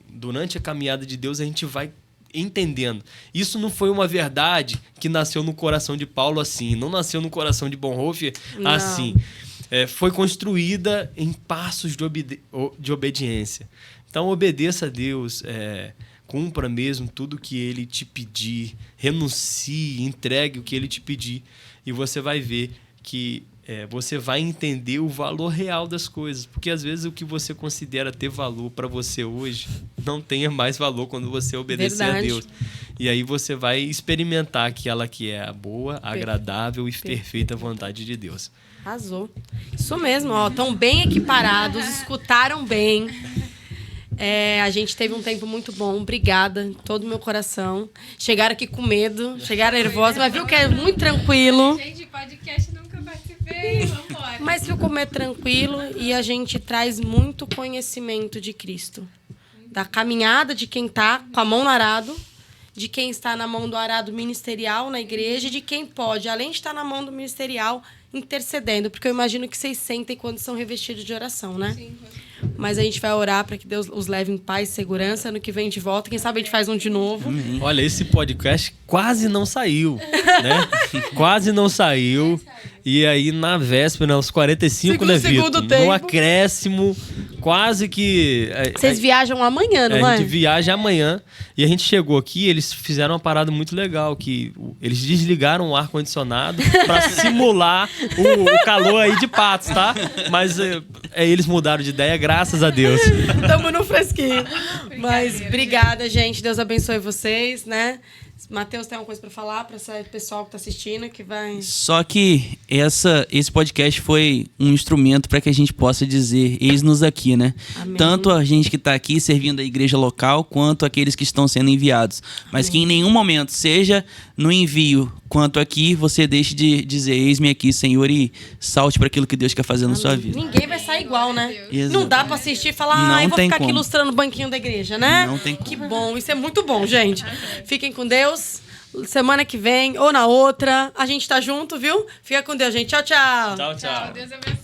durante a caminhada de Deus, a gente vai entendendo. Isso não foi uma verdade que nasceu no coração de Paulo assim, não nasceu no coração de Bonhoeffer assim. Foi construída em passos de obediência. Então, obedeça a Deus, cumpra mesmo tudo que Ele te pedir, renuncie, entregue o que Ele te pedir, e você vai ver que você vai entender o valor real das coisas, porque às vezes o que você considera ter valor para você hoje não tenha mais valor quando você obedecer a Deus. E aí você vai experimentar aquela que é a boa, agradável e perfeita vontade de Deus. Arrasou. Isso mesmo, ó, estão bem equiparados, escutaram bem. A gente teve um tempo muito bom, obrigada, todo o meu coração. Chegaram aqui com medo, chegaram nervosos, mas viu que é muito tranquilo. Gente, podcast nunca participei, vambora. Mas ficou meio tranquilo e a gente traz muito conhecimento de Cristo. Da caminhada de quem está com a mão no arado, de quem está na mão do arado ministerial na igreja e de quem pode, além de estar na mão do ministerial, intercedendo. Porque eu imagino que vocês sentem quando são revestidos de oração, né? Sim. Mas a gente vai orar para que Deus os leve em paz e segurança. Ano que vem de volta. Quem sabe a gente faz um de novo. Olha, esse podcast quase não saiu, né? Quase não saiu. E aí, na véspera, aos 45, né, Vitor? No acréscimo, quase que... Vocês viajam amanhã, não é? A gente viaja amanhã e a gente chegou aqui, eles fizeram uma parada muito legal, que eles desligaram o ar-condicionado pra simular o calor aí de Patos, tá? Mas eles mudaram de ideia, graças a Deus. Tamo no fresquinho. Mas obrigada, gente. Deus abençoe vocês, né? Matheus, tem alguma coisa pra falar para esse pessoal que tá assistindo, que vai... Só que esse podcast foi um instrumento para que a gente possa dizer, eis-nos aqui, né? Amém. Tanto a gente que está aqui servindo a igreja local, quanto aqueles que estão sendo enviados. Mas que em nenhum momento, seja no envio quanto aqui, você deixe de dizer, eis-me aqui, Senhor, e salte para aquilo que Deus quer fazer na sua vida. Ninguém vai sair igual, né? Exato. Não dá pra assistir e falar, Não eu vou tem ficar aqui como. ilustrando o banquinho da igreja, né? Não tem como. Que bom, isso é muito bom, gente. Fiquem com Deus. Semana que vem ou na outra, a gente tá junto, viu? Fica com Deus, gente. Tchau, tchau. Tchau, tchau. Deus abençoe.